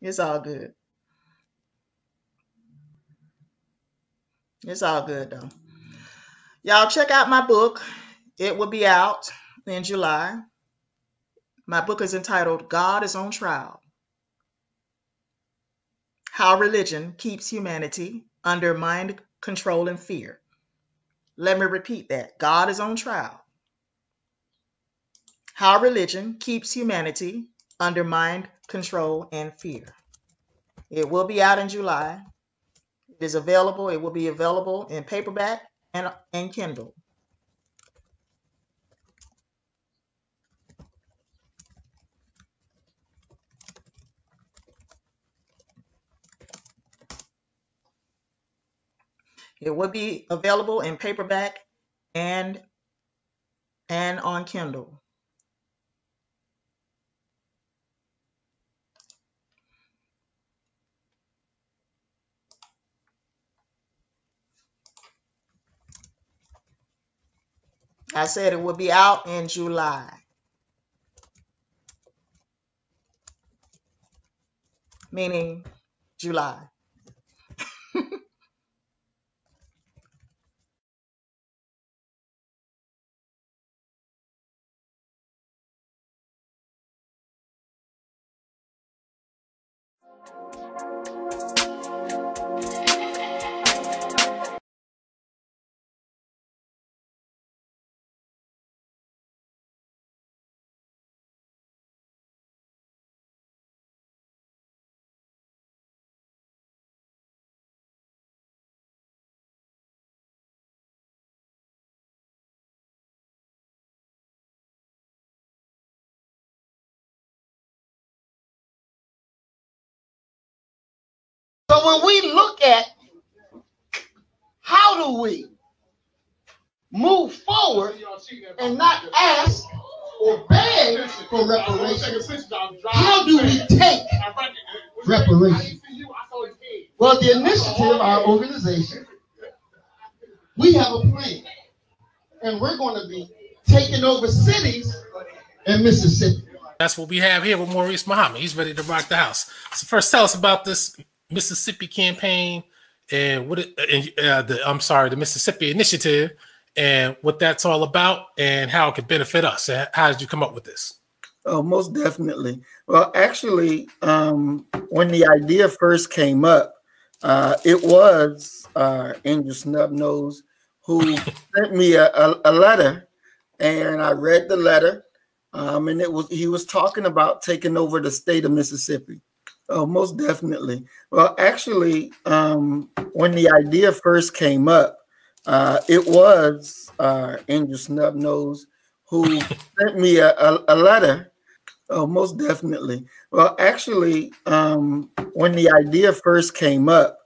It's all good. It's all good though. Y'all check out my book. It will be out in July. My book is entitled God is on Trial: How Religion Keeps Humanity Under Mind Control and Fear. Let me repeat that. God is on trial. How religion keeps humanity under mind control and fear. It will be out in July. It is available. It will be available in paperback and Kindle. It will be available in paperback and on Kindle. I said it will be out in July. Meaning July. So when we look at how do we move forward and not ask or beg for reparations, how do we take reparations? Well, the initiative, our organization, we have a plan. And we're going to be taking over cities in Mississippi. That's what we have here with Maurice Muhammad. He's ready to rock the house. So first, tell us about this Mississippi campaign and what the Mississippi initiative and what that's all about and how it could benefit us. How did you come up with this? Oh, most definitely. Well, actually, when the idea first came up, it was Angel Snubnose who sent me a letter, and I read the letter, and he was talking about taking over the state of Mississippi. Oh, most definitely. Well, actually, when the idea first came up, it was Angel Snubnose who sent me a letter. Oh, most definitely. Well, actually, when the idea first came up,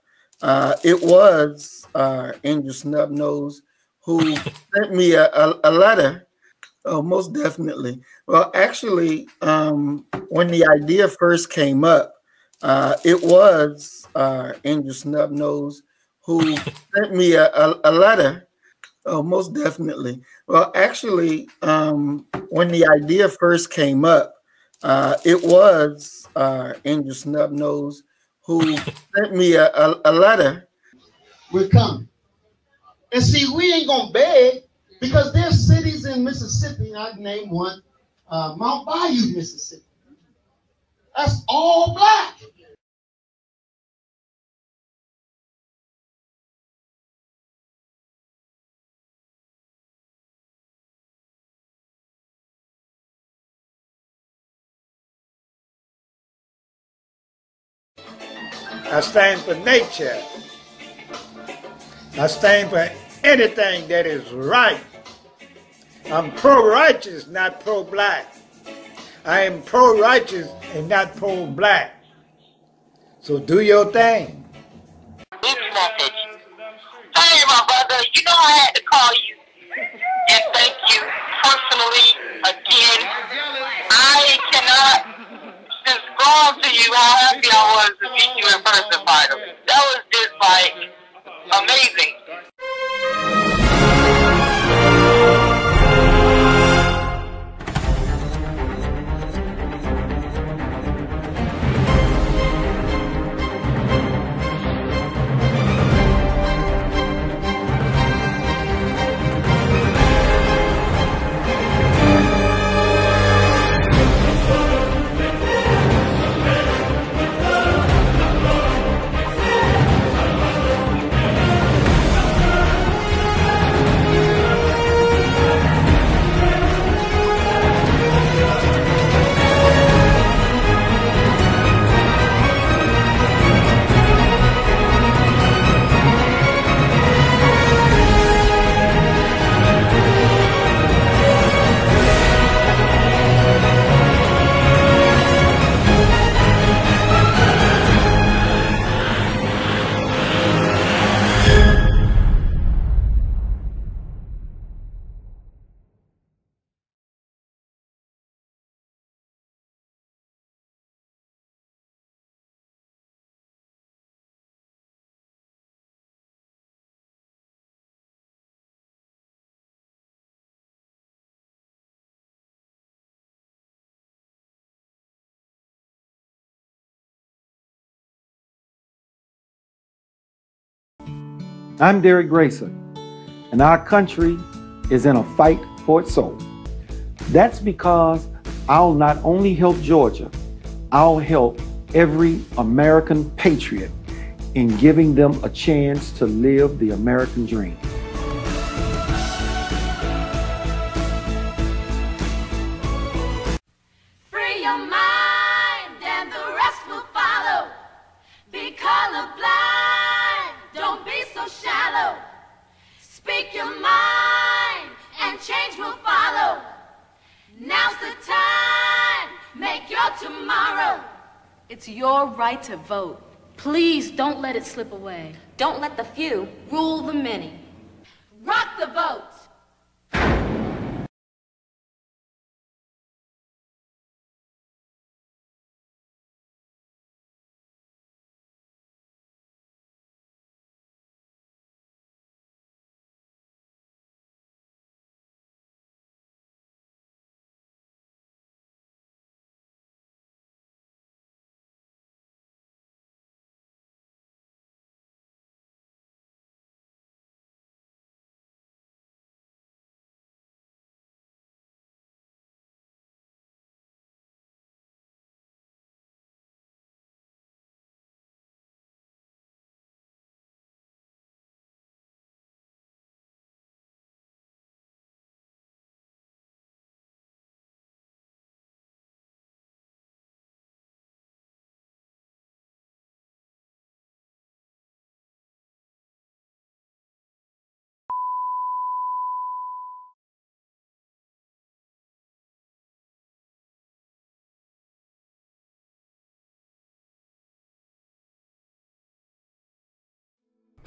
it was Angel Snubnose who sent me a letter. Oh, most definitely. Well, actually, when the idea first came up, it was Angel Snubnose who sent me a letter. Oh, most definitely. Well, actually, when the idea first came up, It was Angelsnupnup7 who sent me a letter. We're coming. And see, we ain't gonna beg because there's cities in Mississippi. I'd name one, Mount Bayou, Mississippi. That's all black. I stand for nature. I stand for anything that is right. I'm pro-righteous, not pro-black. I am pro-righteous and not pro-black. So do your thing. Hey, my brother, you know I had to call you and thank you personally again. I cannot describe to you how happy I was to meet you in person finally. That was just like amazing. I'm Derek Grayson, and our country is in a fight for its soul. That's because I'll not only help Georgia, I'll help every American patriot in giving them a chance to live the American dream. Free your mind and the rest will follow. Be colorblind, don't be so shallow. Speak your mind and change will follow. Now's the time, make your tomorrow. It's your right to vote. Please don't let it slip away. Don't let the few Rule the many. Rock the vote.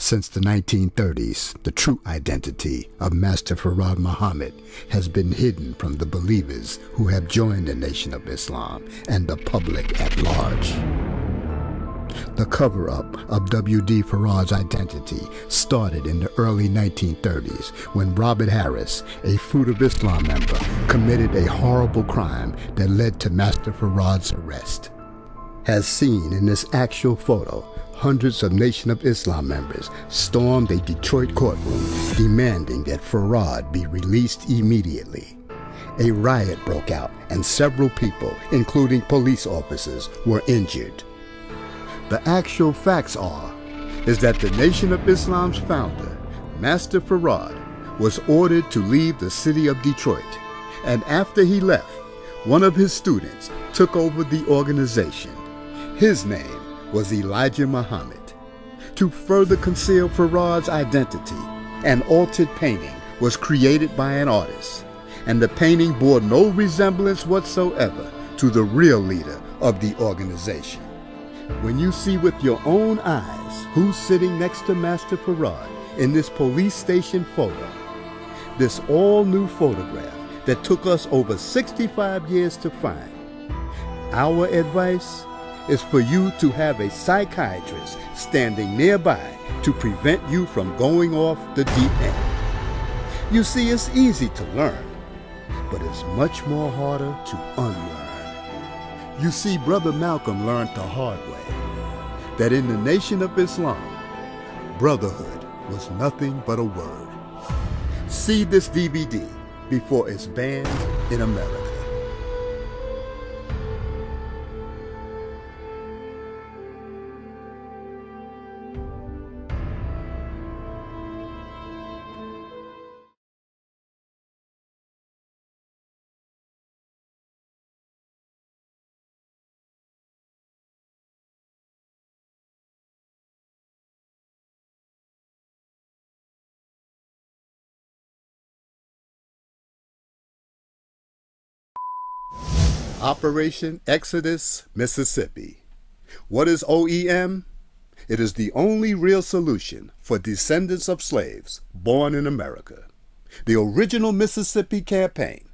Since the 1930s, the true identity of Master Fard Muhammad has been hidden from the believers who have joined the Nation of Islam and the public at large. The cover-up of W.D. Fard's identity started in the early 1930s when Robert Harris, a Fruit of Islam member, committed a horrible crime that led to Master Farad's arrest. As seen in this actual photo, hundreds of Nation of Islam members stormed a Detroit courtroom demanding that Farad be released immediately. A riot broke out and several people, including police officers, were injured. The actual facts is that the Nation of Islam's founder, Master Farad, was ordered to leave the city of Detroit, and after he left, one of his students took over the organization. His name was Elijah Muhammad. To further conceal Farad's identity, an altered painting was created by an artist, and the painting bore no resemblance whatsoever to the real leader of the organization. When you see with your own eyes who's sitting next to Master Farad in this police station photo, this all-new photograph that took us over 65 years to find, our advice is for you to have a psychiatrist standing nearby to prevent you from going off the deep end. You see, it's easy to learn, but it's much more harder to unlearn. You see, Brother Malcolm learned the hard way that in the Nation of Islam, brotherhood was nothing but a word. See this DVD before it's banned in America. Operation Exodus, Mississippi. What is OEM? It is the only real solution for descendants of slaves born in America. The original Mississippi campaign.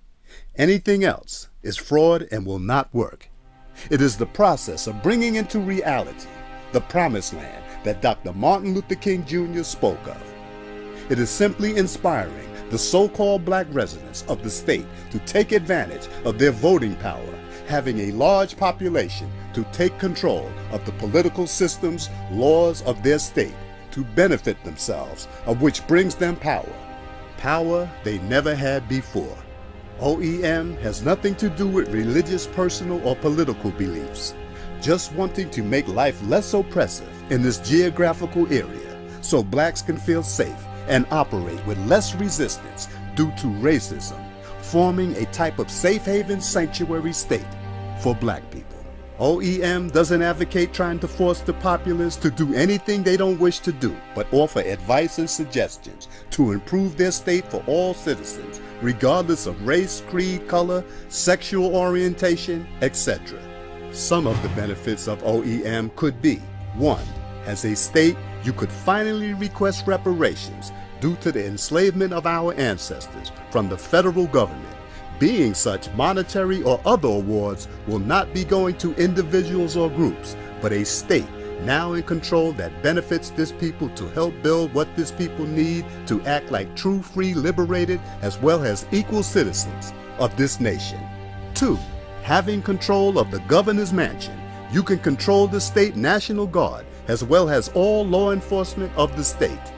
Anything else is fraud and will not work. It is the process of bringing into reality the promised land that Dr. Martin Luther King Jr. spoke of. It is simply inspiring the so-called black residents of the state to take advantage of their voting power, having a large population to take control of the political systems, laws of their state to benefit themselves, of which brings them power. Power they never had before. OEM has nothing to do with religious, personal, or political beliefs, just wanting to make life less oppressive in this geographical area so blacks can feel safe and operate with less resistance due to racism, forming a type of safe haven sanctuary state for black people. OEM doesn't advocate trying to force the populace to do anything they don't wish to do, but offer advice and suggestions to improve their state for all citizens, regardless of race, creed, color, sexual orientation, etc. Some of the benefits of OEM could be: 1. As a state, you could finally request reparations due to the enslavement of our ancestors from the federal government. Being such, monetary or other awards will not be going to individuals or groups, but a state now in control that benefits this people to help build what this people need to act like true, free, liberated, as well as equal citizens of this nation. 2. Having control of the governor's mansion, you can control the state National Guard as well as all law enforcement of the state.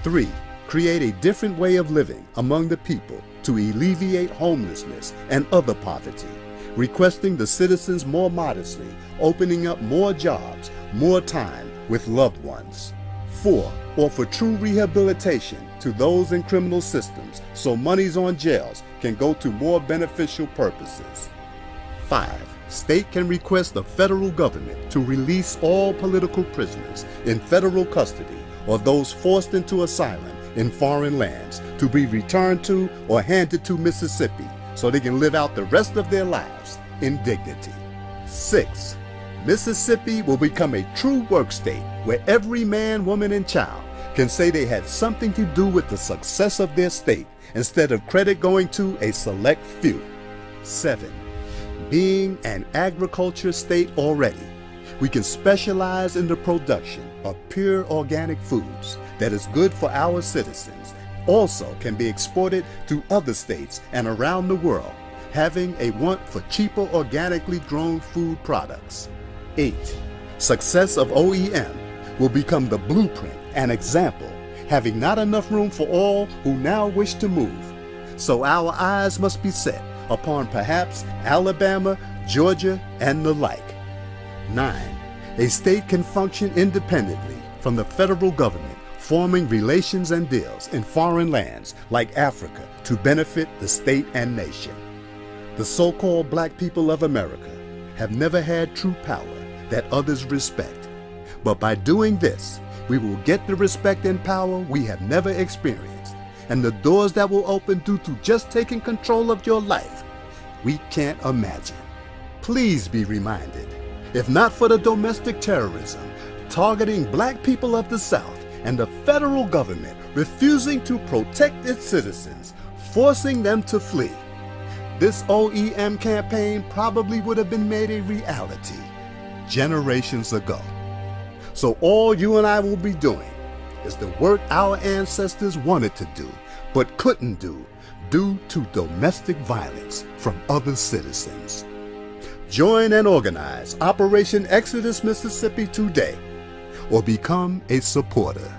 3. Create a different way of living among the people to alleviate homelessness and other poverty, requesting the citizens more modestly, opening up more jobs, more time with loved ones. 4. Offer true rehabilitation to those in criminal systems so monies on jails can go to more beneficial purposes. 5. State can request the federal government to release all political prisoners in federal custody or those forced into asylum in foreign lands to be returned to or handed to Mississippi so they can live out the rest of their lives in dignity. 6. Mississippi will become a true work state where every man, woman, and child can say they had something to do with the success of their state instead of credit going to a select few. 7. Being an agriculture state already, we can specialize in the production of pure organic foods that is good for our citizens, also can be exported to other states and around the world, having a want for cheaper organically grown food products. 8. Success of OEM will become the blueprint and example, having not enough room for all who now wish to move. So our eyes must be set upon perhaps Alabama, Georgia, and the like. 9. A state can function independently from the federal government, forming relations and deals in foreign lands like Africa to benefit the state and nation. The so-called black people of America have never had true power that others respect. But by doing this, we will get the respect and power we have never experienced, and the doors that will open due to just taking control of your life, we can't imagine. Please be reminded, if not for the domestic terrorism targeting black people of the South and the federal government refusing to protect its citizens, forcing them to flee, this OEM campaign probably would have been made a reality generations ago. So all you and I will be doing is the work our ancestors wanted to do, but couldn't do due to domestic violence from other citizens. Join and organize Operation Exodus Mississippi today, or become a supporter.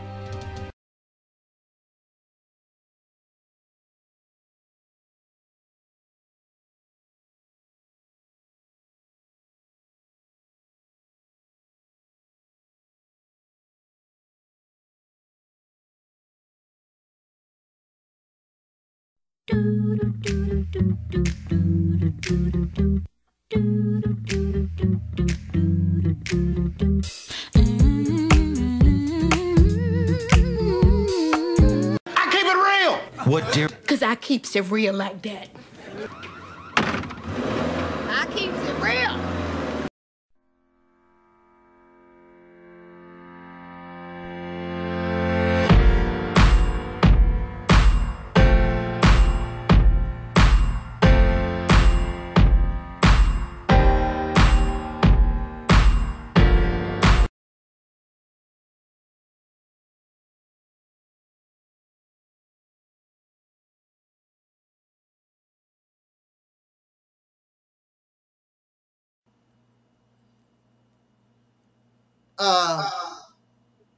What, dear? Because I keeps it real like that. I keeps it real.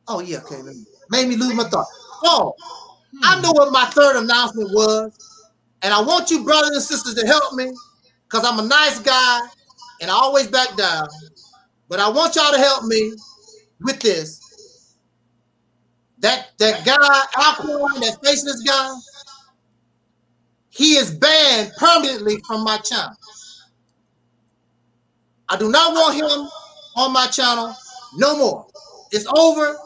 Oh yeah, okay. Made me lose my thought. Oh, I know what my third announcement was, and I want you brothers and sisters to help me, because I'm a nice guy and I always back down. But I want y'all to help me with this. That guy, Alcorn, that faceless guy, he is banned permanently from my channel. I do not want him on my channel no more. It's over.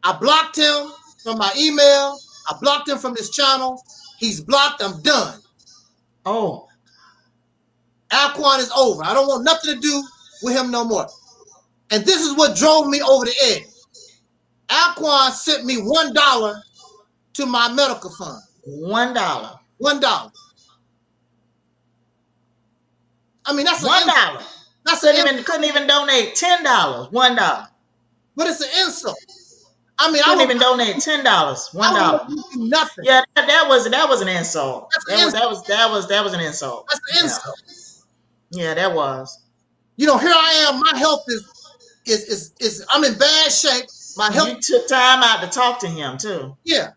I blocked him from my email. I blocked him from this channel. He's blocked. I'm done. Oh. Alcorn is over. I don't want nothing to do with him no more. And this is what drove me over the edge. Alcorn sent me $1 to my medical fund. $1. $1. I mean, that's $1. That's couldn't even donate $10. $1. But it's an insult. I mean, couldn't even donate $10. $1. Nothing. Yeah, that was an insult. That was an insult. That's an insult. Yeah, that was. You know, here I am. My health is I'm in bad shape. My health. You took time out to talk to him too. Yeah.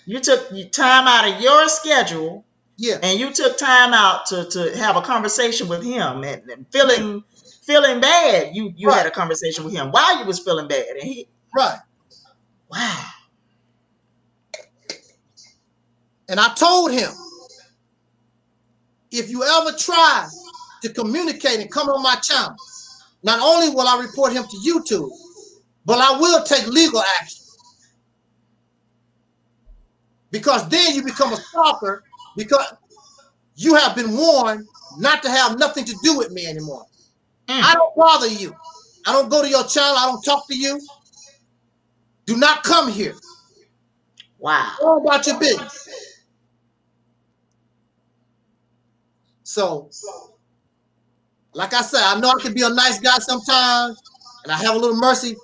You took time out of your schedule. Yeah. And you took time out to have a conversation with him and feeling bad. You right. had a conversation with him while you was feeling bad. And he right. Wow. And I told him, if you ever try to communicate and come on my channel, not only will I report him to YouTube, but I will take legal action. Because then you become a stalker, because you have been warned not to have nothing to do with me anymore. I don't bother you. I don't go to your channel. I don't talk to you. Do not come here. Wow. Go about your business. So, like I said, I know I can be a nice guy sometimes, and I have a little mercy.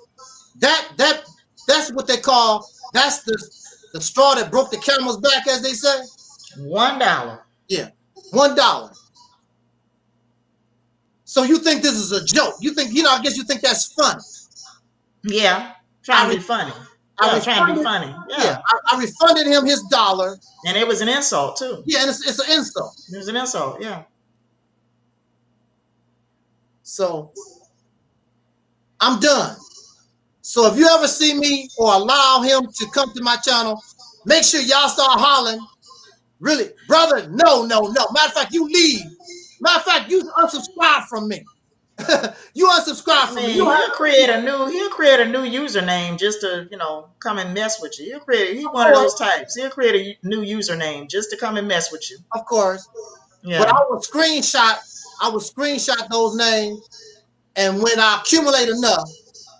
That's what they call, that's the The straw that broke the camel's back, as they say? $1. Yeah, $1. So you think this is a joke? You think, I guess you think that's funny. Yeah, trying to be funny. I was trying to be funny. Yeah. I refunded him his $1. And it was an insult, too. Yeah, and it's an insult. It was an insult, yeah. So, I'm done. So if you ever see me or allow him to come to my channel, make sure y'all start hollering. Really, brother, no. Matter of fact, you leave. Matter of fact, you unsubscribe from me. You unsubscribe from me. He'll create a new username just to, come and mess with you. He's one of those types. He'll create a new username just to come and mess with you. Of course. Yeah. But I will screenshot those names, and when I accumulate enough,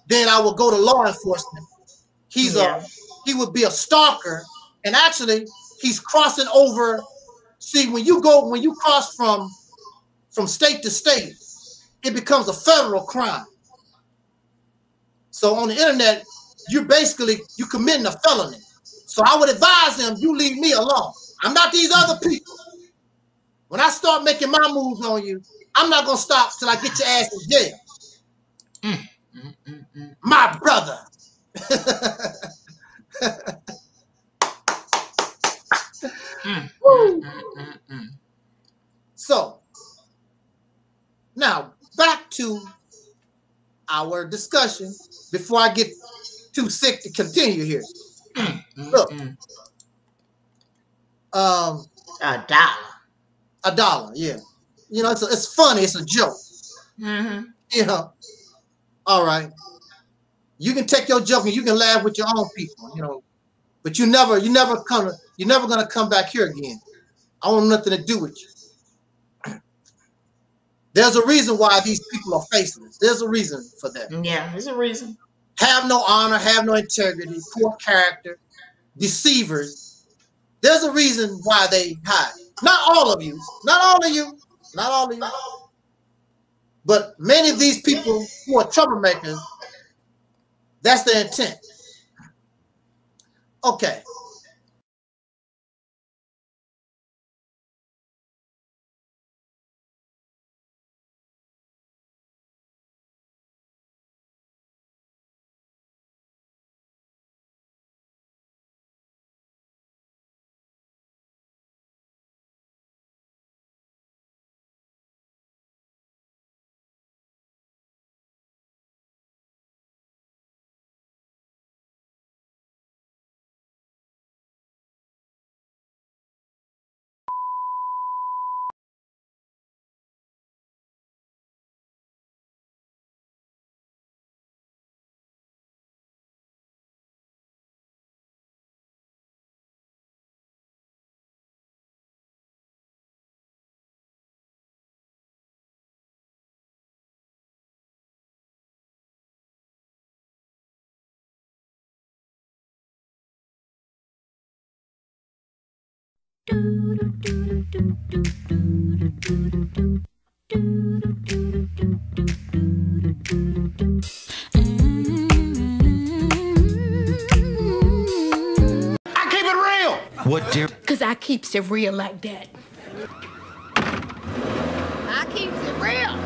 then I will go to law enforcement. He would be a stalker, and actually he's crossing over. See, when you cross from state to state, it becomes a federal crime. So on the internet, you're committing a felony. So I would advise them, you leave me alone. I'm not these other people. When I start making my moves on you, I'm not gonna stop till I get your ass in jail. My brother. So now back to our discussion before I get too sick to continue here. Look, $1, yeah. It's funny. It's a joke. All right. You can take your joke and you can laugh with your own people, but you're never gonna come back here again. I want nothing to do with you. There's a reason why these people are faceless. There's a reason for that. Yeah, there's a reason. Have no honor, have no integrity, poor character, deceivers. There's a reason why they hide. Not all of you. But many of these people who are troublemakers, that's their intent. Okay. What, dear? Because I keeps it real like that. I keeps it real.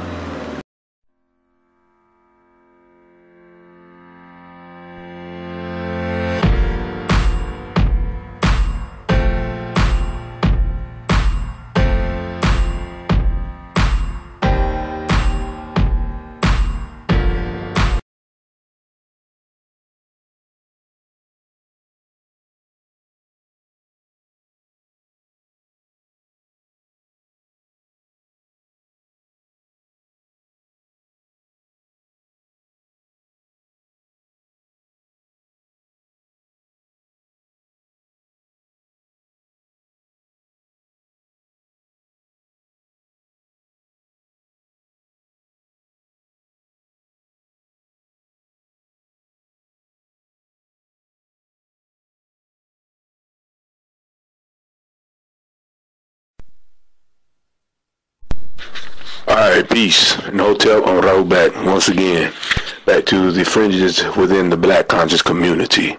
All right, peace. And hotel on road back once again, back to the fringes within the Black conscious community.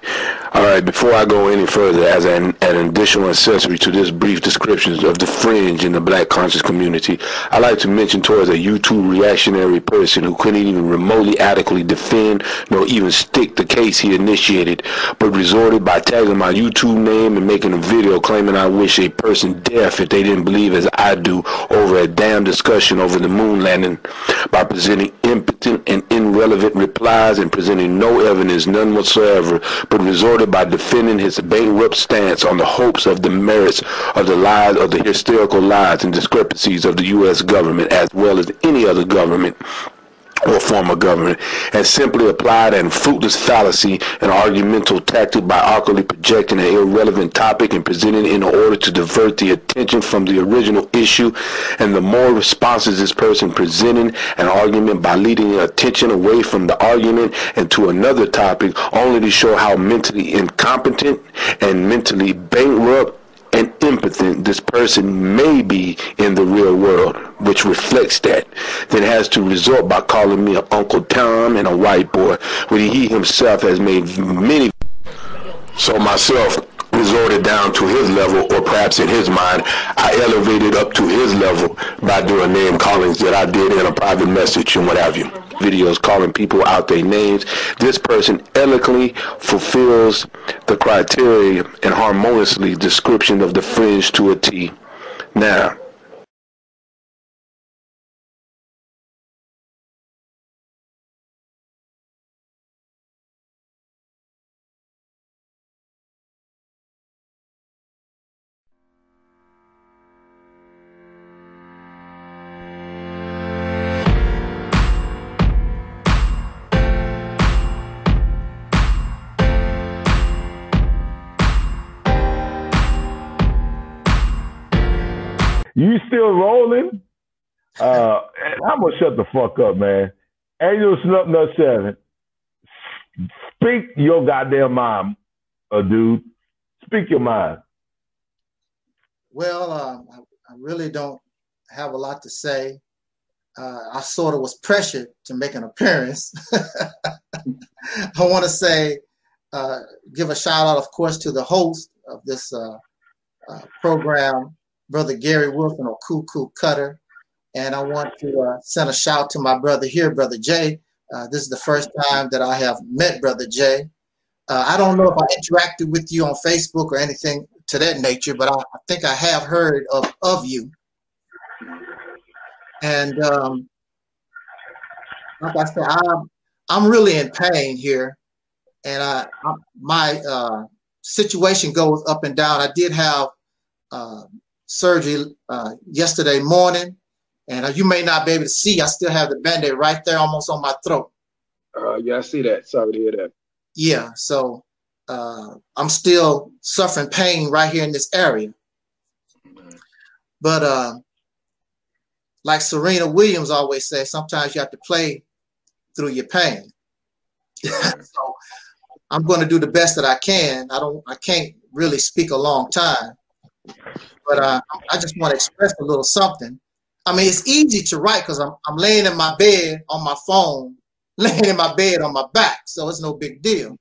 All right, before I go any further, as an additional accessory to this brief description of the fringe in the black conscious community, I like to mention towards a YouTube reactionary person who couldn't even remotely adequately defend nor even stick the case he initiated, but resorted by tagging my YouTube name and making a video claiming I wish a person deaf if they didn't believe as I do over a damn discussion over the moon landing by presenting impotent and irrelevant replies and presenting no evidence, none whatsoever, but resorted by defending his bankrupt stance on the hopes of the merits of the lies of the hysterical lies and discrepancies of the U.S. government as well as any other government or form of government, and simply applied an fruitless fallacy and argumental tactic by awkwardly projecting an irrelevant topic and presenting it in order to divert the attention from the original issue. And the more responses this person presenting an argument by leading attention away from the argument and to another topic, only to show how mentally incompetent and mentally bankrupt and impotent this person may be in the real world, which reflects that, then has to resort by calling me an Uncle Tom and a white boy, when he himself has made many. So myself resorted down to his level, or perhaps in his mind, I elevated up to his level by doing name callings that I did in a private message and what have you. Videos calling people out their names. This person eloquently fulfills the criteria and harmoniously description of the fringe to a T. Now, You still rolling? I'm gonna shut the fuck up, man. Angelsnupnup7, speak your goddamn mind, dude. Speak your mind. Well, I really don't have a lot to say. I sort of was pressured to make an appearance. I want to say, give a shout out, of course, to the host of this program, Brother Gary Wilson, or Cuckoo Cutter. And I want to send a shout to my brother here, Brother Jay. This is the first time that I have met Brother Jay. I don't know if I interacted with you on Facebook or anything to that nature, but I think I have heard of you. And like I said, I'm really in pain here. And my situation goes up and down. I did have surgery yesterday morning, and you may not be able to see, I still have the Band-Aid right there almost on my throat. Yeah, I see that. Sorry to hear that. Yeah, so I'm still suffering pain right here in this area. But like Serena Williams always says, sometimes you have to play through your pain. So I'm going to do the best that I can. I can't really speak a long time, but I just want to express a little something. I mean, it's easy to write because I'm laying in my bed on my phone, laying in my bed on my back, so it's no big deal.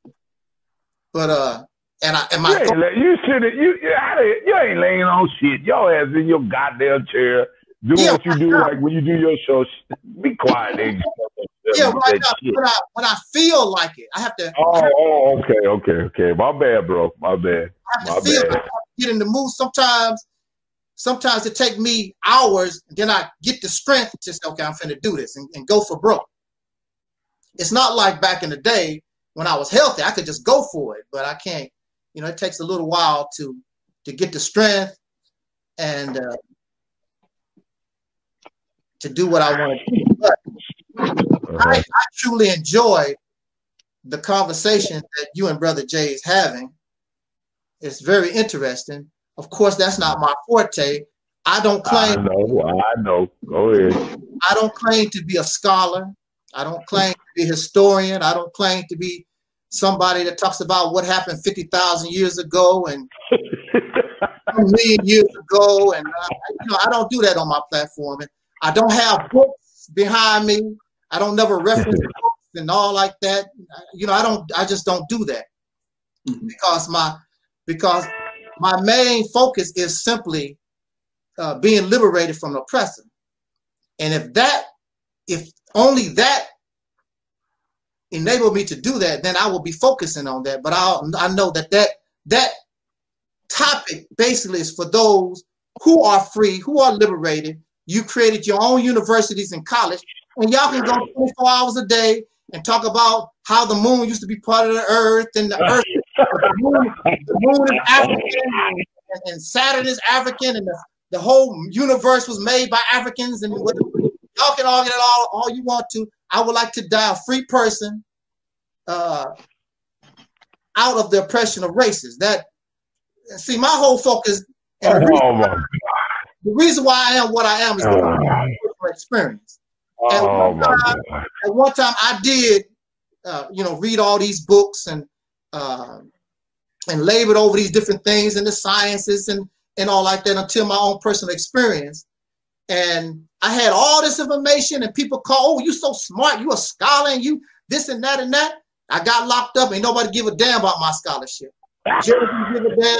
But you ain't laying on shit. Your ass in your goddamn chair doing what you do, like when you do your show. Be quiet, nigga. Yeah, right now, when I feel like it, I have to. Okay. My bad, bro. My bad. I have to get in the mood. Sometimes it take me hours, and then I get the strength to say, okay, I'm finna do this and go for broke. It's not like back in the day when I was healthy. I could just go for it, but I can't. You know, it takes a little while to get the strength and to do what I want to do. But I truly enjoyed the conversation that you and Brother Jay is having. It's very interesting. Of course, that's not my forte. I don't claim. I know. Go ahead. I don't claim to be a scholar. I don't claim to be a historian. I don't claim to be somebody that talks about what happened 50,000 years ago and 1 million years ago. And I don't do that on my platform. And I don't have books behind me. I don't never reference books and all like that. I just don't do that. because my main focus is simply being liberated from the oppressor. And if only that enabled me to do that, then I will be focusing on that. But I know that topic basically is for those who are free, who are liberated. You created your own universities and college, and y'all can go 24 hours a day and talk about how the moon used to be part of the earth, and the earth, the moon is African, and Saturn is African, and the whole universe was made by Africans, and y'all can argue that all you want to. I would like to die a free person out of the oppression of races. See, my whole focus, and the reason why I am what I am is because of my personal experience. At one time, I did, read all these books and labored over these different things in the sciences and all like that until my own personal experience. And I had all this information, and people call, "Oh, you so smart, you a scholar, and you this and that and that." I got locked up, and nobody give a damn about my scholarship. Jail didn't give a damn.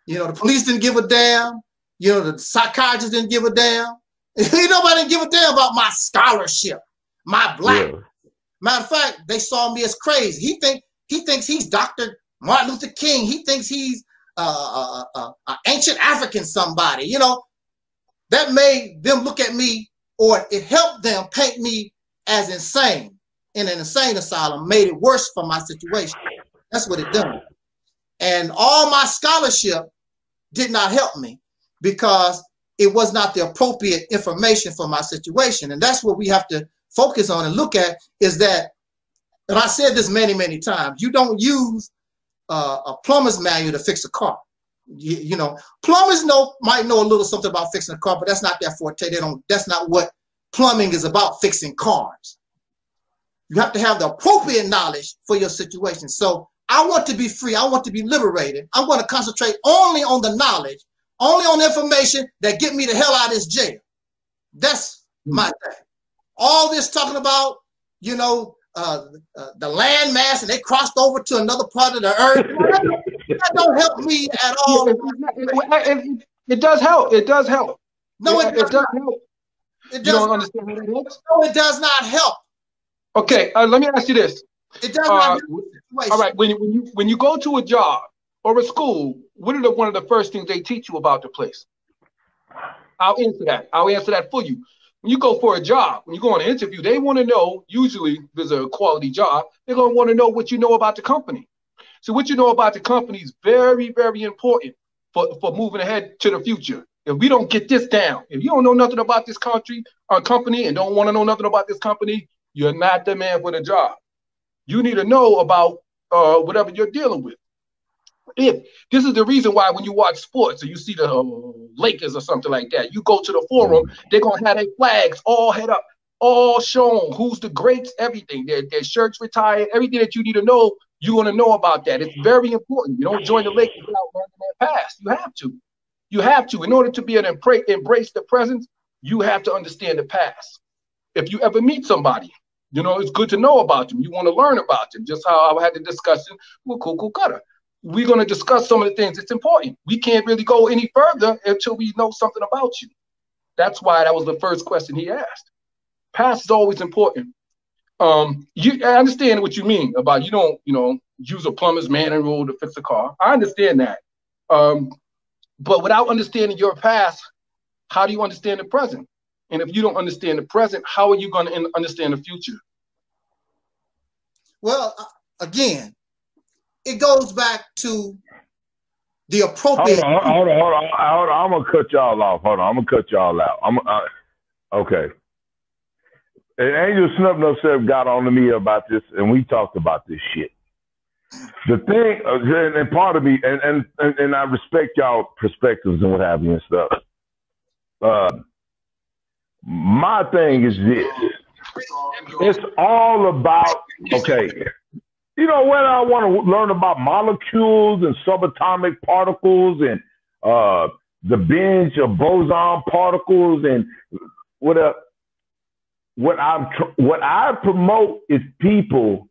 The police didn't give a damn. The psychiatrists didn't give a damn. Nobody didn't give a damn about my scholarship, my black. Yeah. Matter of fact, they saw me as crazy. He thinks he's Dr. Martin Luther King. He thinks he's an ancient African somebody. That made them look at me, or it helped them paint me as insane in an insane asylum, made it worse for my situation. That's what it done. And all my scholarship did not help me because it was not the appropriate information for my situation. And that's what we have to focus on and look at, is that, and I said this many, many times, you don't use a plumber's manual to fix a car. Plumbers might know a little something about fixing a car, but that's not their forte. That's not what plumbing is about, fixing cars. You have to have the appropriate knowledge for your situation. So I want to be free. I want to be liberated. I'm going to concentrate only on the knowledge, only on information that get me the hell out of this jail. That's my thing. All this talking about, the land mass, and they crossed over to another part of the earth. That don't help me at all. It does help. It does help. No, it does not help. You don't understand how that helps? No, it does not help. Okay, let me ask you this. It does not help. All right, when you go to a job or a school, what are one of the first things they teach you about the place? I'll answer that. I'll answer that for you. When you go for a job, when you go on an interview, they want to know, usually if there's a quality job, they're going to want to know what you know about the company. So what you know about the company is very, very important for moving ahead to the future. If we don't get this down, if you don't know nothing about this country or company and don't want to know nothing about this company, you're not the man for the job. You need to know about whatever you're dealing with. If this is the reason why when you watch sports or you see the Lakers or something like that, you go to the forum, they're going to have their flags all head up, all shown, who's the greats, everything, their shirts retired, everything that you need to know, you want to know about that. It's very important. You don't join the Lakers without learning their past. You have to. You have to. In order to be embrace the present, you have to understand the past. If you ever meet somebody, it's good to know about them. You want to learn about them, just how I had the discussion with Cuckoo Cutter. We're going to discuss some of the things. It's important. We can't really go any further until we know something about you. That's why that was the first question he asked. Past is always important. I understand what you mean about you don't, use a plumber's manual to fix a car. I understand that. But without understanding your past, how do you understand the present? And if you don't understand the present, how are you going to understand the future? Well, again, it goes back to the appropriate. Hold on. I'm gonna cut y'all off. Hold on, I'm gonna cut y'all out. Okay. And Angelsnupnup7 got on to me about this, and we talked about this shit. The thing, and part of me, and I respect y'all perspectives and what have you and stuff. My thing is this. It's all about, okay, when I want to learn about molecules and subatomic particles and the binge of boson particles and what I promote is people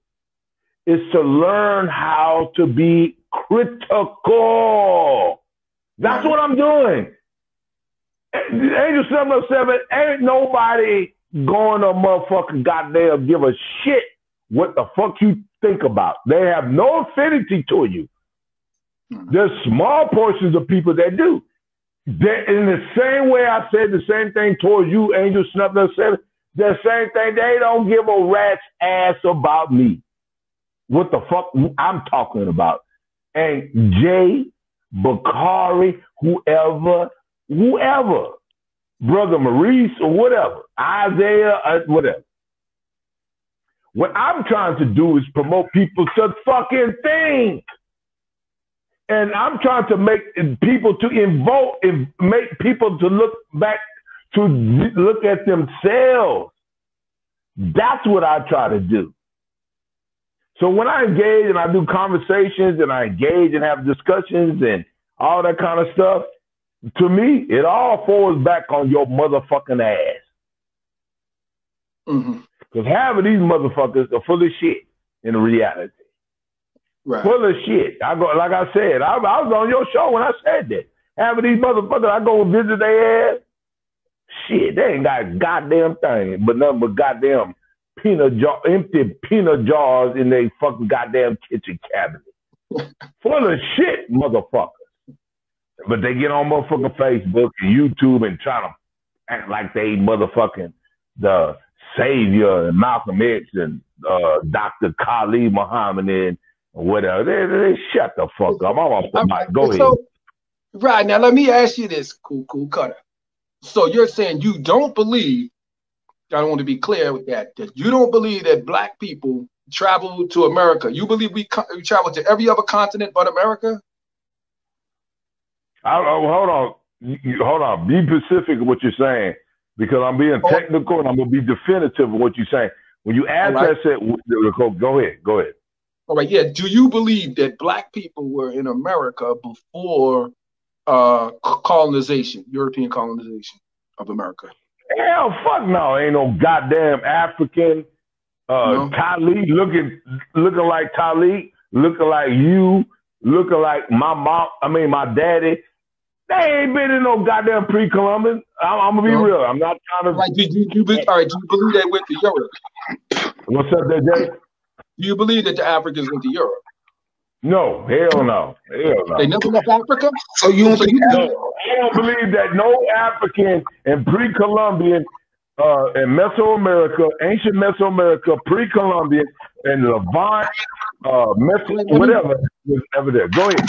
is to learn how to be critical. That's what I'm doing. Angelsnupnup7 ain't nobody going to motherfucking goddamn give a shit what the fuck you think about. They have no affinity to you. There's small portions of people that do. They're in the same way I said the same thing towards you, Angelsnupnup7, the same thing. They don't give a rat's ass about me. What the fuck I'm talking about. And Jay, Bakari, whoever, Brother Maurice or whatever, Isaiah, whatever. What I'm trying to do is promote people to fucking think. And I'm trying to make people to invoke and make people to look back, to look at themselves. That's what I try to do. So when I engage and I do conversations and I engage and have discussions and all that kind of stuff, to me, it all falls back on your motherfucking ass. Because half of these motherfuckers are full of shit in reality. Right. Full of shit. I go, like I said, I was on your show when I said that. Half of these motherfuckers, I go visit their ass. Shit, they ain't got a goddamn thing, but nothing but goddamn empty peanut jars in their fucking goddamn kitchen cabinet. Full of shit, motherfuckers. But they get on motherfucking Facebook and YouTube and try to act like they motherfucking the Xavier and Malcolm X and Dr. Khalid Muhammad and whatever. They shut the fuck up. Go ahead. So, right, now let me ask you this, cool cutter. So you're saying you don't believe, I want to be clear with that you don't believe that black people travel to America. You believe we travel to every other continent but America? Hold on. Be specific with what you're saying, because I'm being technical and I'm going to be definitive of what you're saying. When you ask that, go ahead. All right, yeah. Do you believe that black people were in America before colonization, European colonization of America? Hell, fuck no. Ain't no goddamn African Taalik looking like Taalik, looking like you, looking like my daddy. They ain't been in no goddamn pre-Columbian. I'm gonna be real. I'm not trying to. Right, do you believe they went to Europe? What's up there, Jay? Do you believe that the Africans went to Europe? No, hell no. They never left Africa? So I don't believe that no African and pre-Columbian in Mesoamerica, ancient Mesoamerica, pre-Columbian, and Levant, whatever was ever there. Go ahead.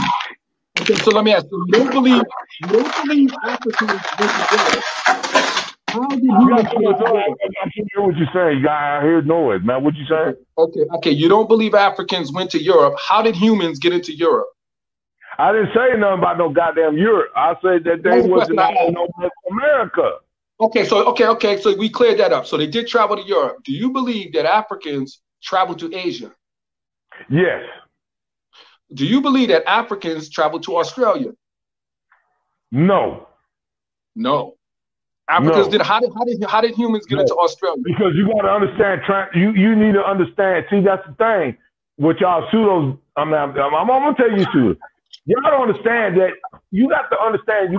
Okay, so let me ask you, you don't believe Africans went to Europe? How did humans get to Europe? I can't hear what you're saying. I hear noise, man. What you saying? Okay. You don't believe Africans went to Europe. How did humans get into Europe? I didn't say nothing about no goddamn Europe. I said that they wasn't in no America. Okay. So we cleared that up. So they did travel to Europe. Do you believe that Africans traveled to Asia? Yes. Do you believe that Africans traveled to Australia? No. Africans did. How did humans get into Australia? Because you got to understand. You need to understand. See, that's the thing. With y'all pseudos, I'm gonna tell you pseudos. Y'all don't understand that. You got to understand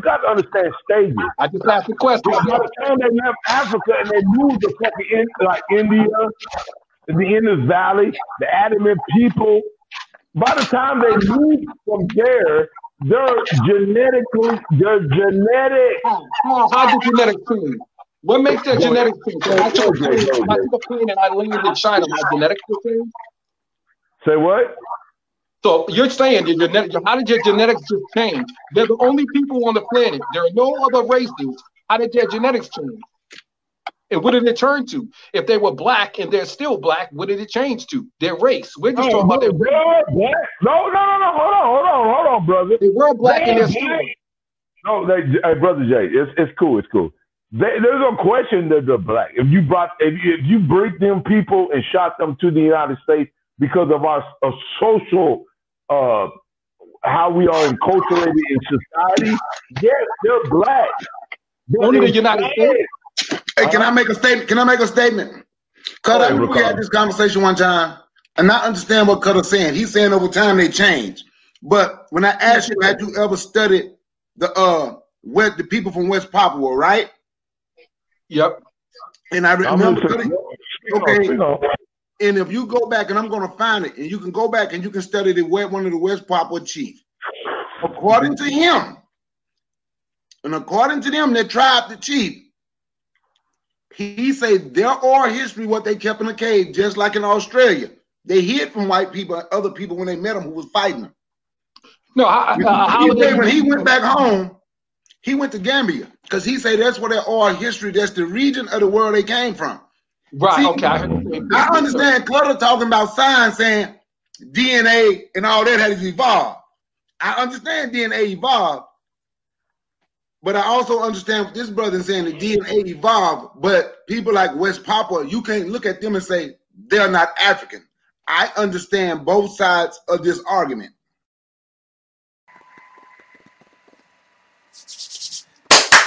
stages. I just asked the question. By the time they left Africa and they moved to fucking like India, the Indus Valley, the Adamant people. By the time they moved from there, they're genetic. How do genetics change? What makes their genetics change? So I took a plane and I landed in China. My genetics change? Say what? So you're saying how did your genetics just change? They're the only people on the planet. There are no other races. How did their genetics change? And what did it turn to? If they were black and they're still black, what did it change to? Their race. We're just talking about their race. No. Hold on, brother. They were black and they're still. No, hey, Brother Jay, it's cool. There's no question that they're black. If you break them people and shot them to the United States because of our social, how we are enculturated in society, yes, they're black. Only the United States. Hey, can I make a statement? Because we had this conversation one time. And I understand what Cutter's saying. He's saying over time they change. But when I asked you, had you ever studied the people from West Papua, right? Yep. And I remember, okay. And if you go back, and I'm going to find it, and you can go back and you can study one of the West Papua chiefs. According to him, and according to them, that tribe, the chief, he said their oral history, what they kept in a cave, just like in Australia. They hid from white people and other people when they met them who was fighting them. No, when he went back home, he went to Gambia because he said that's where their oral history, that's the region of the world they came from. Right, see, okay. I understand Clutter talking about science, saying DNA and all that has evolved. I understand DNA evolved, but I also understand what this brother is saying, the DNA evolved, but people like West Papua, you can't look at them and say they're not African. I understand both sides of this argument.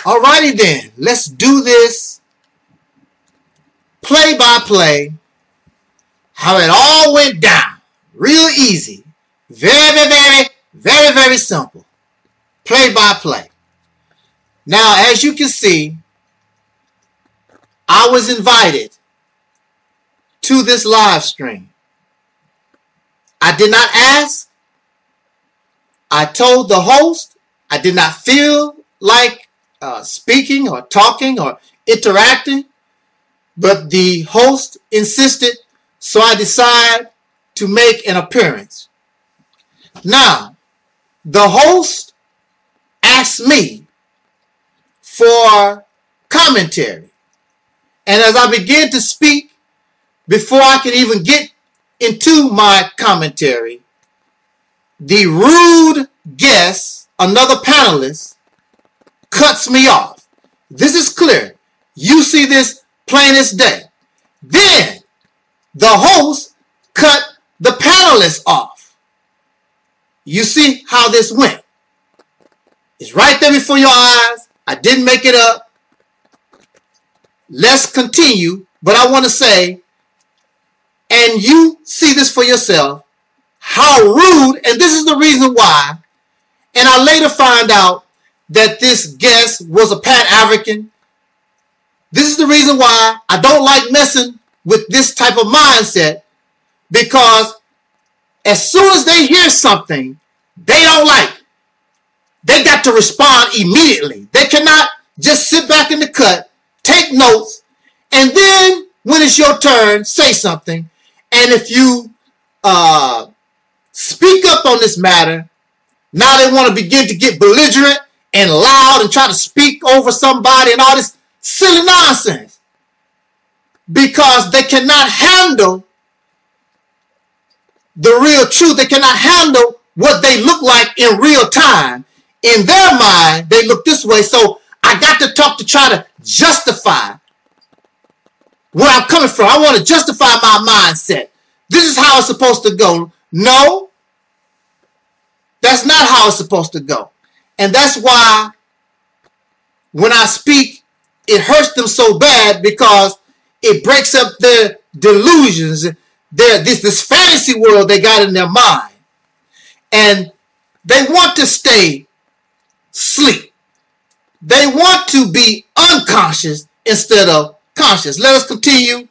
All righty then, let's do this play by play, how it all went down. Real easy. Very simple. Play by play. Now, as you can see, I was invited to this live stream. I did not ask. I told the host I did not feel like speaking or talking or interacting, but the host insisted, so I decided to make an appearance. Now, the host asked me for commentary, and as I began to speak, before I could even get into my commentary, the rude guest, another panelist, cuts me off. This is clear. You see this plain as day. Then the host cut the panelist off. You see how this went. It's right there before your eyes. I didn't make it up. Let's continue. But I want to say, and you see this for yourself, how rude, and this is the reason why, and I later find out that this guest was a Pan African. This is the reason why I don't like messing with this type of mindset, because as soon as they hear something they don't like, they got to respond immediately. They cannot just sit back in the cut, take notes, and then when it's your turn, say something. And if you speak up on this matter, now they want to begin to get belligerent and loud and try to speak over somebody and all this silly nonsense, because they cannot handle the real truth. They cannot handle what they look like in real time. In their mind, they look this way. So I got to talk to try to justify where I'm coming from. I want to justify my mindset. This is how it's supposed to go. No, that's not how it's supposed to go. And that's why when I speak, it hurts them so bad, because it breaks up their delusions, this fantasy world they got in their mind. And they want to stay asleep. They want to be unconscious instead of conscious. Let us continue.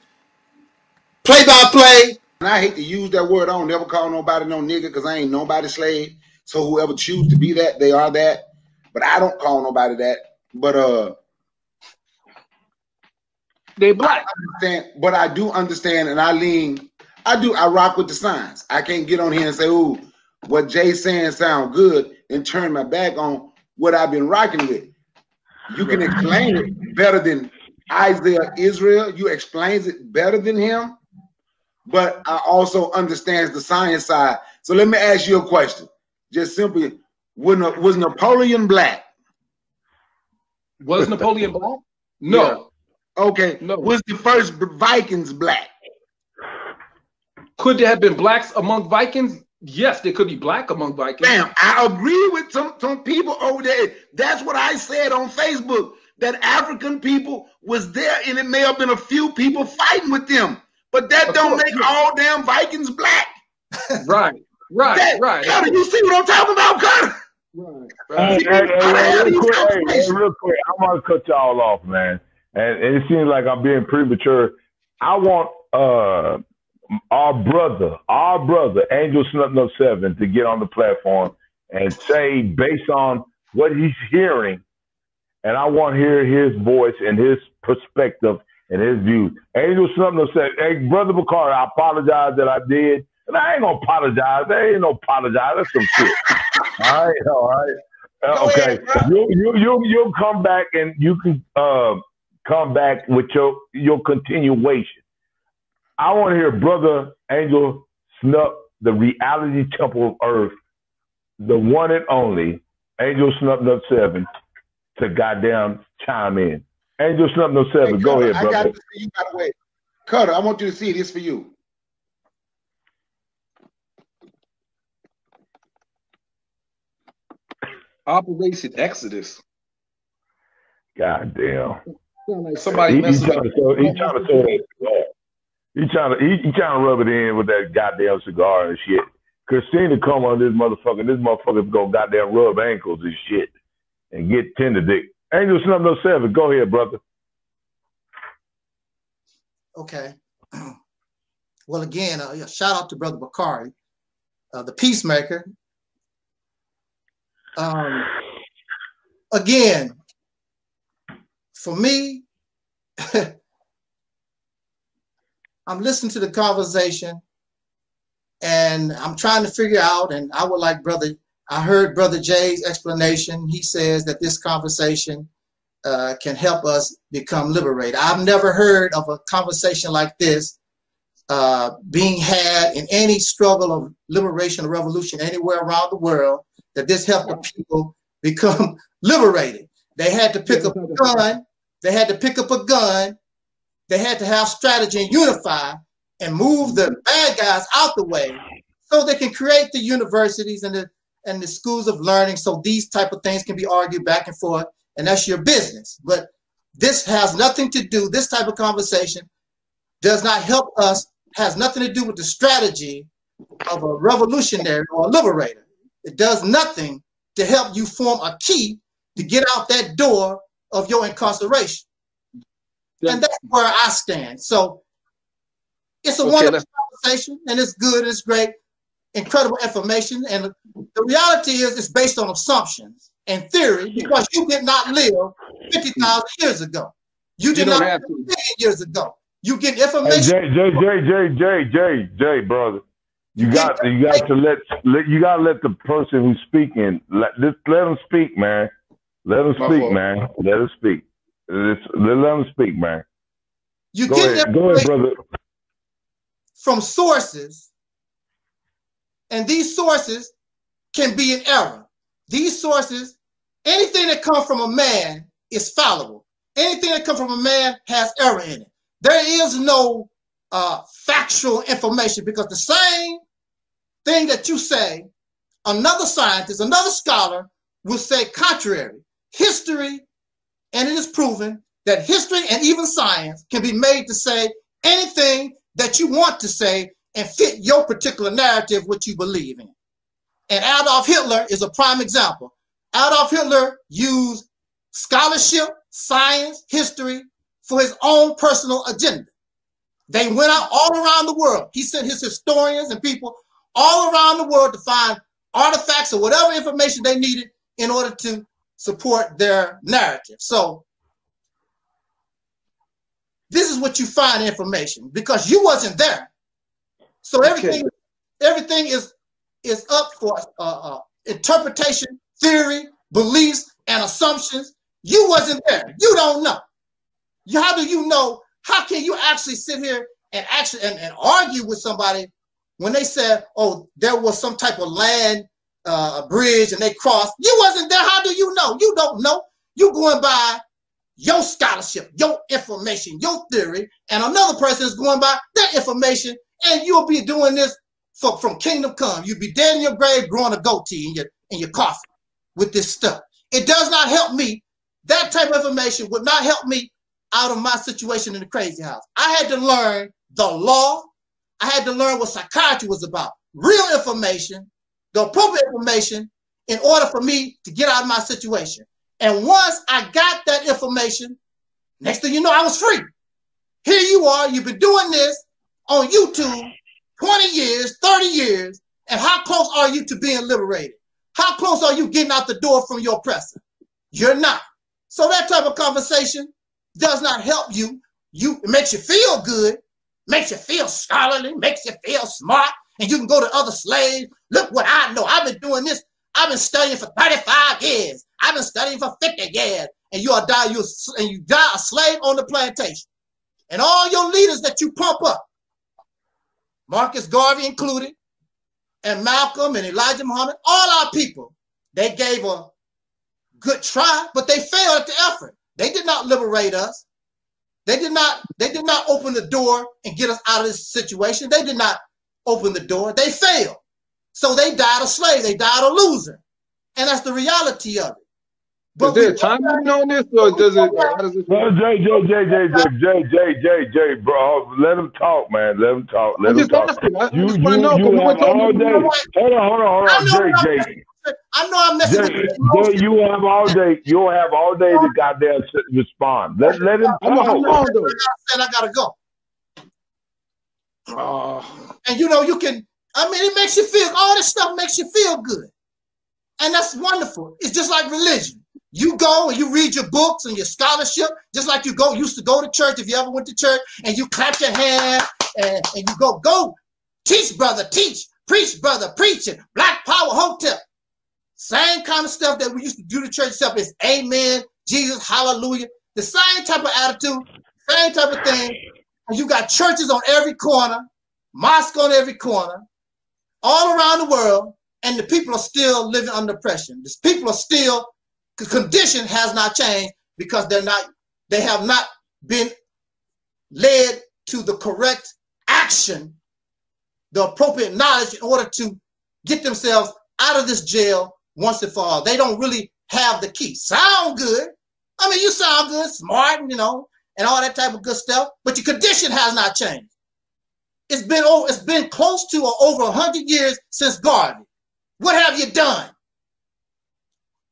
Play by play. And I hate to use that word. I don't never call nobody no nigga, because I ain't nobody's slave. So whoever choose to be that, they are that. But I don't call nobody that. But they black. But I do understand, and I rock with the science. I can't get on here and say, ooh, what Jay's saying sound good, and turn my back on what I've been rocking with. You can explain it better than Isaiah Israel. You explains it better than him. But I also understand the science side. So let me ask you a question. Just simply, was Napoleon black? Was Napoleon black? No. Yeah. Okay. No. Was the first Vikings black? Could there have been blacks among Vikings? Yes, there could be black among Vikings. Damn, I agree with some people over there. That's what I said on Facebook, that African people was there, and it may have been a few people fighting with them. but that don't make all damn Vikings black. Right. Cutter, you see what I'm talking about, Cutter? Hey, real quick, I'm gonna cut y'all off, man. And it seems like I'm being premature. I want our brother, Angelsnupnup7, to get on the platform and say, based on what he's hearing, and I want to hear his voice and his perspective and his views. Angelsnupnup7, hey, Brother Bakari, I apologize that I did. And I ain't gonna apologize. There ain't no apologize. That's some shit. All right. Okay. You'll come back and you can come back with your continuation. I want to hear Brother Angel Snup, the reality temple of earth, the one and only Angelsnupnup7, to goddamn chime in. Angelsnupnup7, hey, go ahead, brother. I got it for you, by the way. Cutter, I want you to see this for you. Operation Exodus. God damn. Like somebody He's trying to rub it in with that goddamn cigar and shit. Christina come on this motherfucker go goddamn rub ankles and shit and get tender dick. Angelsnupnup7, go ahead, brother. Okay. Well, again, shout out to Brother Bakari, the peacemaker. Again, for me, I'm listening to the conversation and I'm trying to figure out, and I would like I heard Brother Jay's explanation. He says that this conversation can help us become liberated. I've never heard of a conversation like this being had in any struggle of liberation or revolution anywhere around the world, that this helped the people become liberated. They had to pick up a gun. They had to pick up a gun. They had to have strategy and unify and move the bad guys out the way so they can create the universities and the schools of learning so these type of things can be argued back and forth, and that's your business. But this has nothing to do, this type of conversation does not help us, has nothing to do with the strategy of a revolutionary or a liberator. It does nothing to help you form a key to get out that door of your incarceration. Yeah. And that's where I stand. So it's a wonderful conversation, and it's good, it's great, incredible information. And the reality is it's based on assumptions and theory, because you did not live 50,000 years ago. You did not live 50 years ago. You get information. Hey, Jay, brother. You got to let the person who's speaking let them speak, man. Let them speak, man. Let them speak. Let them speak, man. You go get ahead, brother. From sources, and these sources can be in error. These sources, anything that comes from a man is fallible. Anything that comes from a man has error in it. There is no factual information, because the same thing that you say, another scientist, another scholar will say contrary. History, and it is proven that history and even science can be made to say anything that you want to say and fit your particular narrative, what you believe in. And Adolf Hitler is a prime example. Adolf Hitler used scholarship, science, history for his own personal agenda. They went out all around the world. He sent his historians and people all around the world to find artifacts or whatever information they needed in order to support their narrative. So this is what you find information, because you wasn't there. So everything is up for interpretation, theory, beliefs, and assumptions. You wasn't there. You don't know. How do you know? How can you actually sit here and argue with somebody when they said, oh, there was some type of land bridge and they crossed? You wasn't there. How do you know? You don't know. You going by your scholarship, your information, your theory, and another person is going by their information, and you'll be doing this from kingdom come. You'll be dead in your grave growing a goatee in your coffin with this stuff. It does not help me. That type of information would not help me out of my situation in the crazy house. I had to learn the law. I had to learn what psychiatry was about. Real information, the appropriate information in order for me to get out of my situation. And once I got that information, next thing you know, I was free. Here you are, you've been doing this on YouTube 20 years, 30 years, and how close are you to being liberated? How close are you getting out the door from your oppressor? You're not. So that type of conversation does not help you. It makes you feel good, makes you feel scholarly, makes you feel smart, and you can go to other slaves. Look what I know. I've been doing this. I've been studying for 35 years. I've been studying for 50 years. And you die a slave on the plantation. And all your leaders that you pump up, Marcus Garvey included, and Malcolm and Elijah Muhammad, all our people, they gave a good try, but they failed at the effort. They did not liberate us. They did not open the door and get us out of this situation. They did not open the door. They failed. So they died a slave. They died a loser. And that's the reality of it. But is there a time limit on this, or does it? How does it? Jay, bro, let him talk, man. Let him talk. Let him talk. You have all day. Hold on, Jay. I know I'm messing with you. You have all day. You'll have all day to goddamn respond. Let him talk. I gotta go. And you know, you can. I mean, it makes you feel. All this stuff makes you feel good, and that's wonderful. It's just like religion. You go and you read your books and your scholarship, just like you used to go to church if you ever went to church, and you clap your hand and you go teach, brother, teach, preach, brother, preaching, Black Power Hotel. Same kind of stuff that we used to do to church stuff is amen, Jesus, hallelujah. The same type of attitude, same type of thing. And you got churches on every corner, mosques on every corner, all around the world, and the people are still living under oppression. The people are still. The condition has not changed because they have not been led to the correct action, the appropriate knowledge in order to get themselves out of this jail once and for all. They don't really have the key. Sound good. I mean, you sound good, smart, and all that type of good stuff, but your condition has not changed. It's been close to or over 100 years since Garvey. What have you done?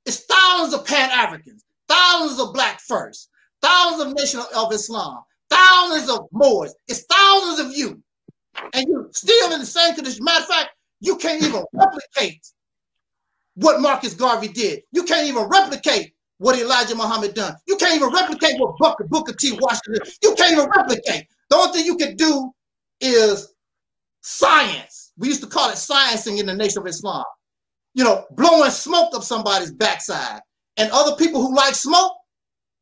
It's thousands of Pan-Africans, thousands of Black First, thousands of Nation of Islam, thousands of Moors. It's thousands of you. And you're still in the same condition. Matter of fact, you can't even replicate what Marcus Garvey did. You can't even replicate what Elijah Muhammad done. You can't even replicate what Booker T. Washington. You can't even replicate. The only thing you can do is science. We used to call it sciencing in the Nation of Islam. Blowing smoke up somebody's backside. And other people who like smoke,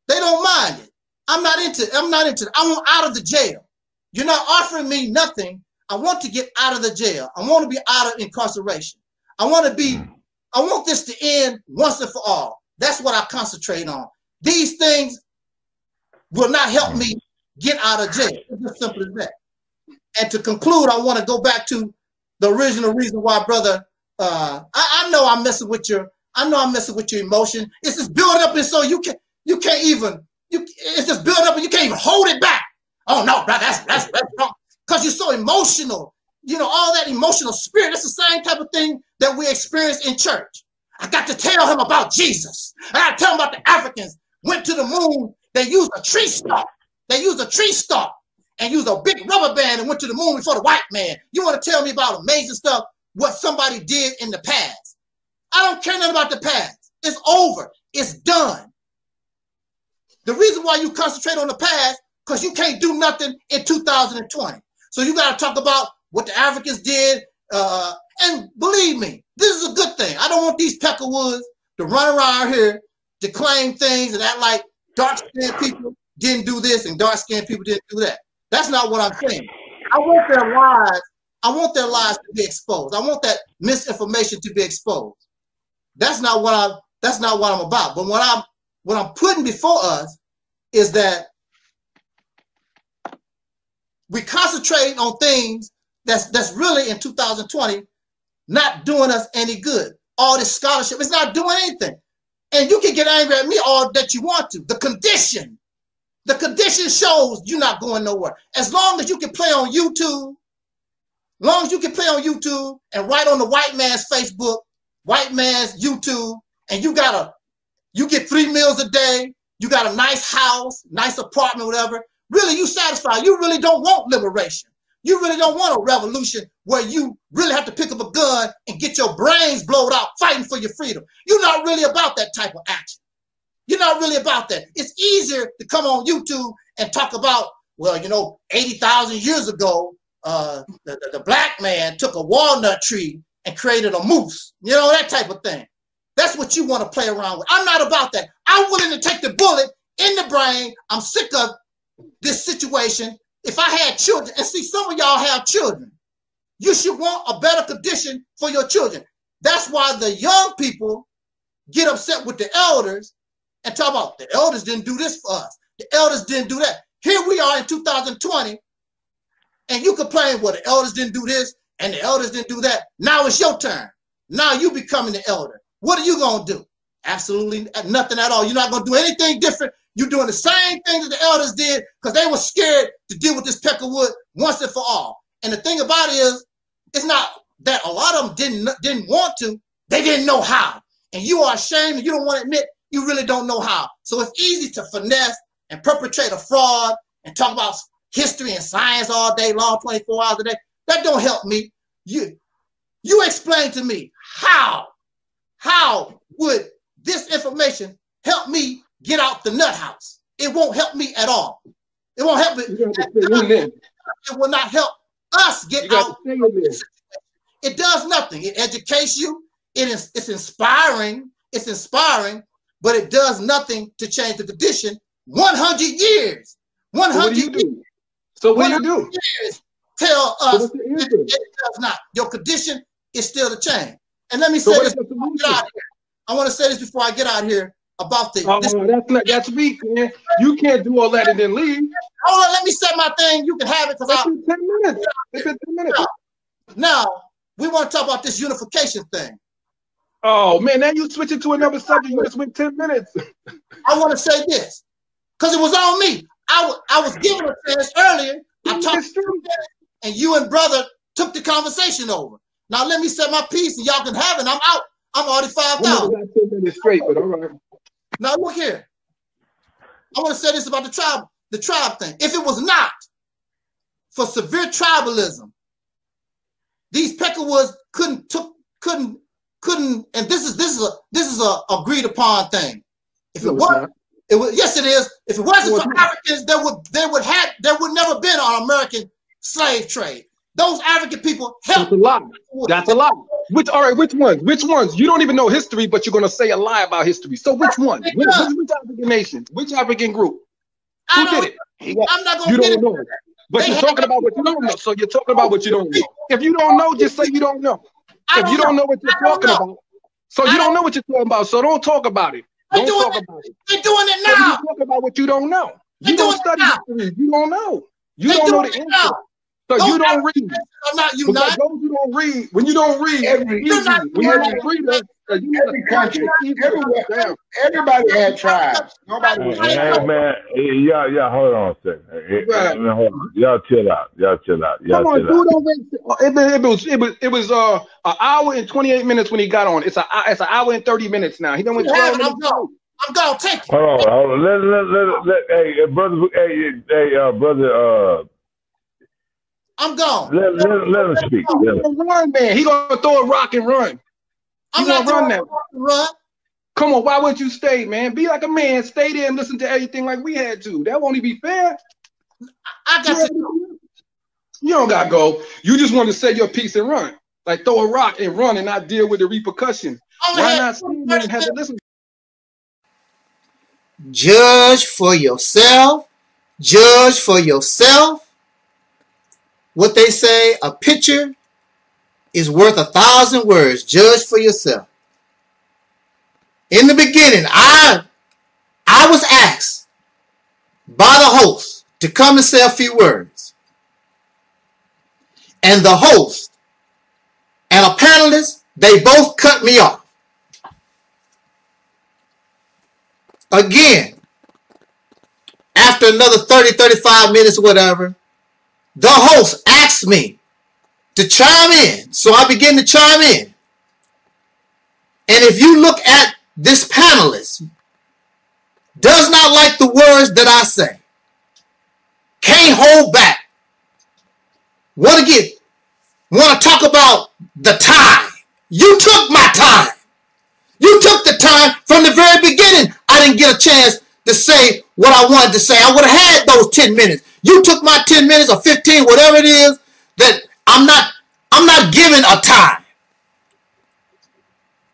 they don't mind it. I'm not into it. I want out of the jail. You're not offering me nothing. I want to get out of the jail. I want to be out of incarceration. I want this to end once and for all. That's what I concentrate on. These things will not help me get out of jail. It's as simple as that. And to conclude, I want to go back to the original reason why, brother, I know I'm messing with your emotion. It's just building up, and so you can't even it's just building up and you can't even hold it back. Oh no, brother, that's wrong. Because you're so emotional. All that emotional spirit. It's the same type of thing that we experience in church. I got to tell him about Jesus. I got to tell him about the Africans went to the moon. They used a tree stalk. And used a big rubber band and went to the moon before the white man. You want to tell me about amazing stuff? What somebody did in the past. I don't care nothing about the past. It's over. It's done. The reason why you concentrate on the past, because you can't do nothing in 2020. So you got to talk about what the Africans did. And believe me, this is a good thing. I don't want these peckerwoods to run around here to claim things and act like dark-skinned people didn't do this and dark-skinned people didn't do that. That's not what I'm saying. I want their lives to be exposed. I want that misinformation to be exposed. That's not what I'm about. But what I'm putting before us is that we concentrate on things that's really in 2020 not doing us any good. All this scholarship, it's not doing anything. And you can get angry at me all that you want to. The condition The condition shows you're not going nowhere. As long as you can play on YouTube, and write on the white man's Facebook, white man's YouTube, and you get 3 meals a day, you got a nice house, nice apartment, whatever. Really, you satisfied. You really don't want liberation. You really don't want a revolution where you really have to pick up a gun and get your brains blown out fighting for your freedom. You're not really about that type of action. You're not really about that. It's easier to come on YouTube and talk about, well, you know, 80,000 years ago, the black man took a walnut tree and created a moose. You know, that type of thing. That's what you want to play around with. I'm not about that. I'm willing to take the bullet in the brain. I'm sick of this situation. If I had children, and see, some of y'all have children, you should want a better condition for your children. That's why the young people get upset with the elders and talk about the elders didn't do this for us. The elders didn't do that. Here we are in 2020, and you complain, well, the elders didn't do this and the elders didn't do that. Now it's your turn. Now you becoming the elder. What are you going to do? Absolutely nothing at all. You're not going to do anything different. You're doing the same thing that the elders did because they were scared to deal with this peck of wood once and for all. And the thing about it is, it's not that a lot of them didn't want to. They didn't know how. And you are ashamed and you don't want to admit you really don't know how. So it's easy to finesse and perpetrate a fraud and talk about history and science all day long, 24 hours a day. That don't help me. You explain to me how would this information help me get out the nut house? It won't help me at all. It won't help me. It will not help us get out. It does nothing. It educates you. It's inspiring. It's inspiring, but it does nothing to change the condition. 100 years. 100 years. So what do you do? Years tell us it does not. Your condition is still the change. And let me say this before I get out of here. I want to say this before I get out of here about the. That's weak, man. You can't do all that and then leave. Hold on, let me say my thing. You can have it because 10 minutes. It's 10 minutes. Now we want to talk about this unification thing. Oh man, now you switching to another subject. You just went 10 minutes. I want to say this because it was on me. I was given a chance earlier. I talked to you, and you and brother took the conversation over. Now let me say my piece, and y'all can have it. I'm out. I'm already 5,000. Straight, but all right. Now look here. I want to say this about the tribe thing. If it was not for severe tribalism, these Peckerwoods couldn't, and this is a agreed upon thing. If it wasn't, yes, it is. If it wasn't for Africans, there would never been an American slave trade. Those African people helped. That's a lie. That's a lie. Which ones? Which ones? You don't even know history, but you're going to say a lie about history. So which one? Which African nation? Which African group? Who did it? I'm not going to get it. Know. But you're talking about what you don't know. So you're talking about what you don't know. If you don't know, just say you don't know. If you don't know what you're talking about, so you don't know what you're talking about. So don't talk about it. Don't talk about it. They're doing it now. You talk about what you don't know. You don't study history. You don't know. You don't know the answer. So you don't read. I'm not you not. Those who don't read, when you don't read, every country, everywhere, everybody had tribes. Nobody was. Hey man, yeah. Hold on a second. Hold on. Y'all chill out. Come on, dude. It was an hour and 28 minutes when he got on. It's an hour and 30 minutes now. He done went 12 minutes. I'm gonna take it. Hold on. Let brother. I'm gone. Let him speak. Run, man. He gonna throw a rock and run. I'm not run that. Run. Come on, why would you stay, man? Be like a man. Stay there and listen to everything like we had to. That won't even be fair. I got to. You don't gotta go. You just want to say your piece and run. Like throw a rock and run and not deal with the repercussion. Why not stay there and have to listen? Judge for yourself. Judge for yourself. What they say, a picture is worth 1,000 words. Judge for yourself. In the beginning, I was asked by the host to come and say a few words. And the host and a panelist, they both cut me off. Again, after another 30, 35 minutes or whatever, the host asked me to chime in. So I begin to chime in. And if you look at this panelist, does not like the words that I say, can't hold back, want to talk about the time. You took my time. You took the time from the very beginning. I didn't get a chance to say what I wanted to say. I would have had those 10 minutes. You took my 10 minutes or 15, whatever it is, that I'm not giving a time.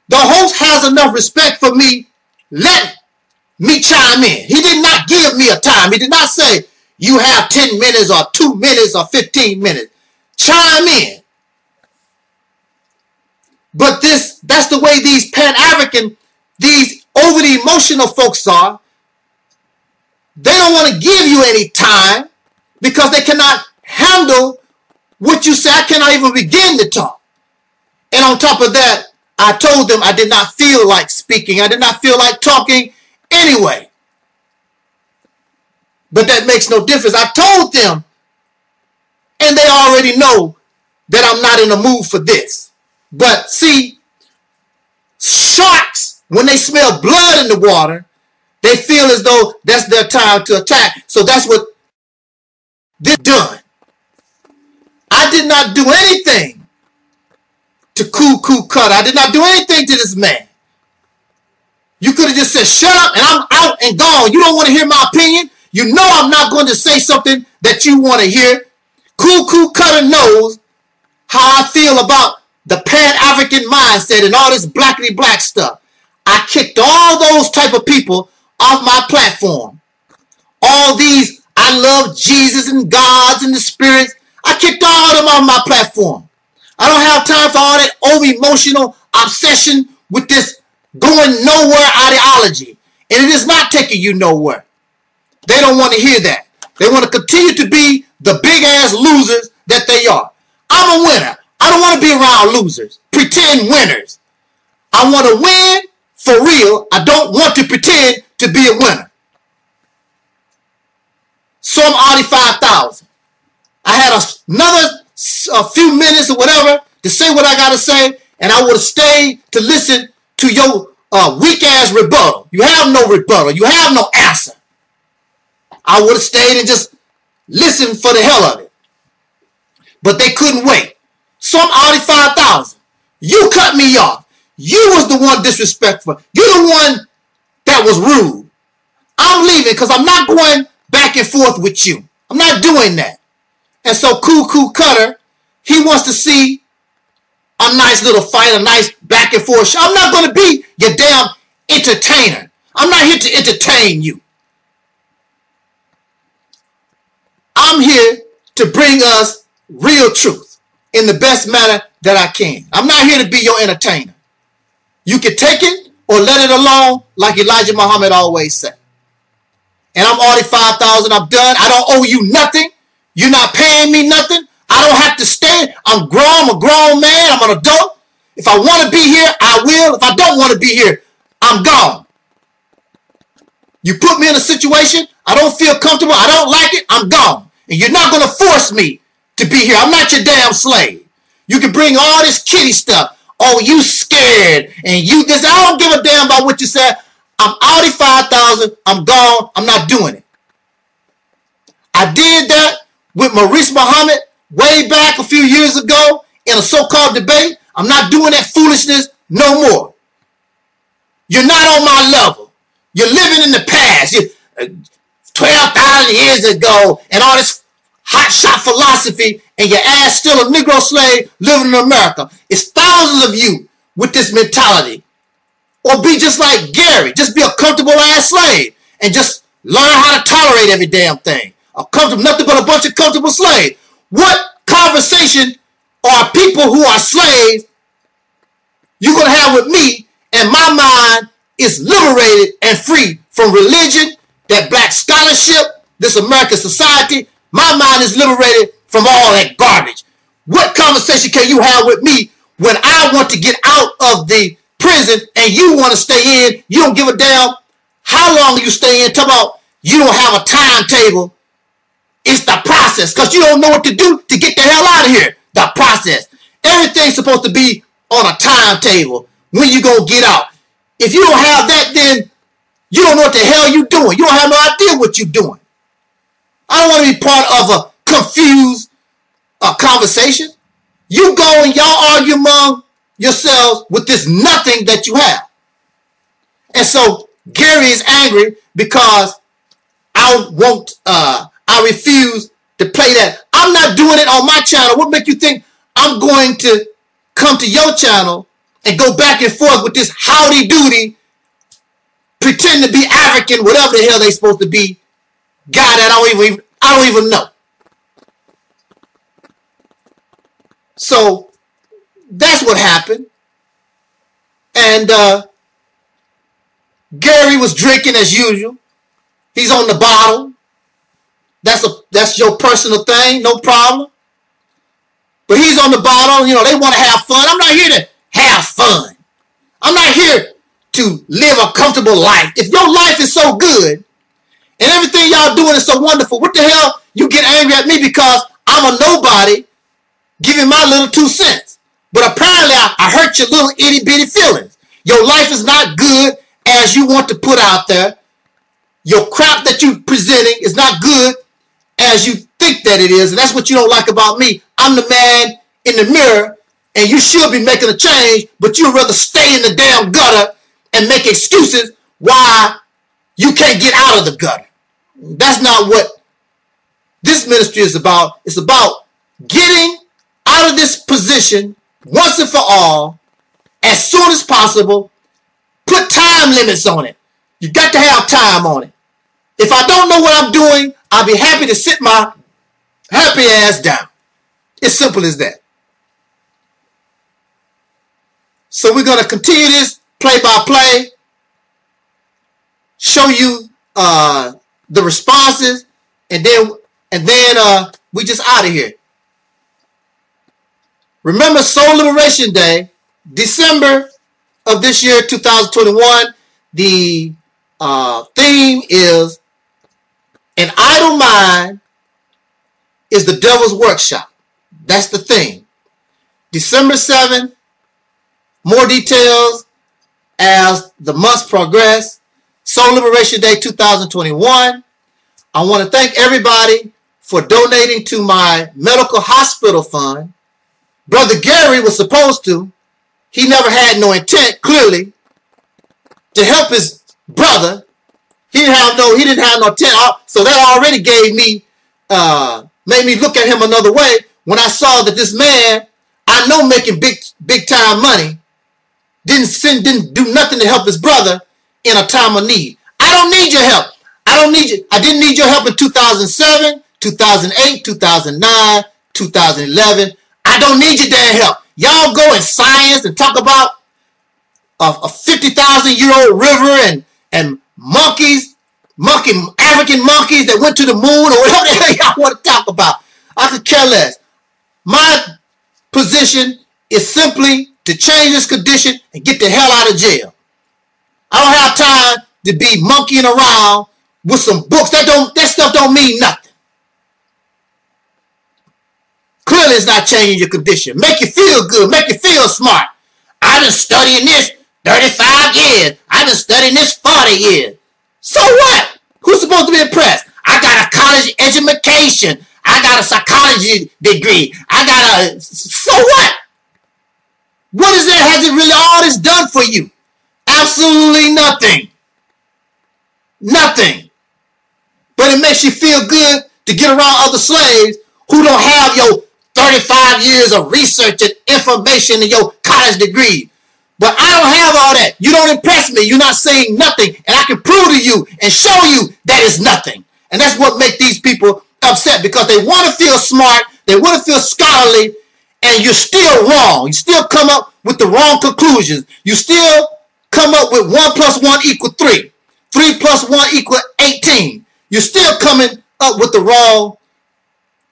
The host has enough respect for me. Let me chime in. He did not give me a time. He did not say, you have 10 minutes or 2 minutes or 15 minutes. Chime in. But that's the way these Pan-African, these overly emotional folks are. They don't want to give you any time because they cannot handle what you say. I cannot even begin to talk. And on top of that, I told them I did not feel like speaking. I did not feel like talking anyway. But that makes no difference. I told them, and they already know that I'm not in the mood for this. But see, sharks, when they smell blood in the water, they feel as though that's their time to attack. So that's what they're done. I did not do anything to Cuckoo Cutter. I did not do anything to this man. You could have just said, shut up, and I'm out and gone. You don't want to hear my opinion. You know I'm not going to say something that you want to hear. Cuckoo Cutter knows how I feel about the Pan-African mindset and all this blackity black stuff. I kicked all those type of people off my platform. All these, I love Jesus and gods and the spirits. I kicked all of them off my platform. I don't have time for all that over-emotional obsession with this going nowhere ideology. And it is not taking you nowhere. They don't want to hear that. They want to continue to be the big-ass losers that they are. I'm a winner. I don't want to be around losers, pretend winners. I want to win for real. I don't want to pretend to be a winner. So I'm already 5,000. I had a few minutes or whatever to say what I got to say, and I would have stayed to listen to your weak-ass rebuttal. You have no rebuttal. You have no answer. I would have stayed and just listened for the hell of it. But they couldn't wait. So I'm already 5,000. You cut me off. You was the one disrespectful. You're the one that was rude. I'm leaving because I'm not going back and forth with you. I'm not doing that. And so Cuckoo Cutter, he wants to see a nice little fight, a nice back and forth show. I'm not going to be your damn entertainer. I'm not here to entertain you. I'm here to bring us real truth in the best manner that I can. I'm not here to be your entertainer. You can take it or let it alone, like Elijah Muhammad always said. And I'm already 5,000. I'm done. I don't owe you nothing. You're not paying me nothing. I don't have to stay. I'm grown. I'm a grown man. I'm an adult. If I want to be here, I will. If I don't want to be here, I'm gone. You put me in a situation, I don't feel comfortable, I don't like it, I'm gone. And you're not going to force me to be here. I'm not your damn slave. You can bring all this kitty stuff. Oh, you scared, and you this. I don't give a damn about what you said. I'm already 5,000. I'm gone. I'm not doing it. I did that with Maurice Muhammad way back a few years ago in a so-called debate. I'm not doing that foolishness no more. You're not on my level. You're living in the past. 12,000 years ago and all this hotshot philosophy, and your ass still a Negro slave living in America. It's thousands of you with this mentality. Or be just like Gary. Just be a comfortable ass slave and just learn how to tolerate every damn thing. Nothing but a bunch of comfortable slaves. What conversation are people who are slaves you're going to have with me, and my mind is liberated and free from religion, that black scholarship, this American society. My mind is liberated from all that garbage. What conversation can you have with me when I want to get out of the prison and you want to stay in? You don't give a damn how long you stay in. Talk about you don't have a timetable. It's the process, because you don't know what to do to get the hell out of here. The process. Everything's supposed to be on a timetable when you gonna get out. If you don't have that, then you don't know what the hell you're doing. You don't have no idea what you're doing. I don't want to be part of a confused conversation. You go and y'all argue among yourselves with this nothing that you have. And so Gary is angry because I refuse to play that. I'm not doing it on my channel. What makes you think I'm going to come to your channel and go back and forth with this howdy doody, pretend to be African, whatever the hell they supposed to be, guy that I don't even know. So that's what happened. And Gary was drinking as usual. He's on the bottle. That's your personal thing, no problem. But he's on the bottle, you know, they want to have fun. I'm not here to have fun. I'm not here to live a comfortable life. If your life is so good and everything y'all doing is so wonderful, what the hell you get angry at me because I'm a nobody giving my little 2 cents? But apparently I hurt your little itty bitty feelings. Your life is not good as you want to put out there. Your crap that you presenting is not good as you think that it is, and that's what you don't like about me. I'm the man in the mirror, and you should be making a change, but you'd rather stay in the damn gutter and make excuses why you can't get out of the gutter. That's not what this ministry is about. It's about getting out of this position once and for all, as soon as possible. Put time limits on it. You got to have time on it. If I don't know what I'm doing, I'll be happy to sit my happy ass down. It's simple as that. So we're going to continue this play by play, show you the responses, and then we just out of here. Remember Soul Liberation Day, December of this year, 2021. The theme is An Idle Mind is the Devil's Workshop. That's the theme. December 7th. More details as the months progress. Soul Liberation Day 2021. I want to thank everybody for donating to my medical hospital fund. Brother Gary was supposed to. He never had no intent, clearly, to help his brother. He didn't have no intent. So that already gave me, made me look at him another way when I saw that this man, I know making big time money, didn't do nothing to help his brother in a time of need. I don't need your help. I don't need you. I didn't need your help in 2007, 2008, 2009, 2011. I don't need your damn help. Y'all go in science and talk about a 50,000-year-old river and monkeys, African monkeys that went to the moon or whatever the hell y'all want to talk about. I could care less. My position is simply to change this condition and get the hell out of jail. I don't have time to be monkeying around with some books. That stuff don't mean nothing. Clearly it's not changing your condition. Make you feel good. Make you feel smart. I've been studying this 35 years. I've been studying this 40 years. So what? Who's supposed to be impressed? I got a college education. I got a psychology degree. So what? What is that? Has it really all this done for you? Absolutely nothing. Nothing. But it makes you feel good to get around other slaves who don't have your 35 years of research and information and your college degree. But I don't have all that. You don't impress me. You're not saying nothing. And I can prove to you and show you that it's nothing. And that's what makes these people upset, because they want to feel smart. They want to feel scholarly. And you're still wrong. You still come up with the wrong conclusions. You still come up with 1 + 1 = 3. 3 + 1 = 18. You're still coming up with the wrong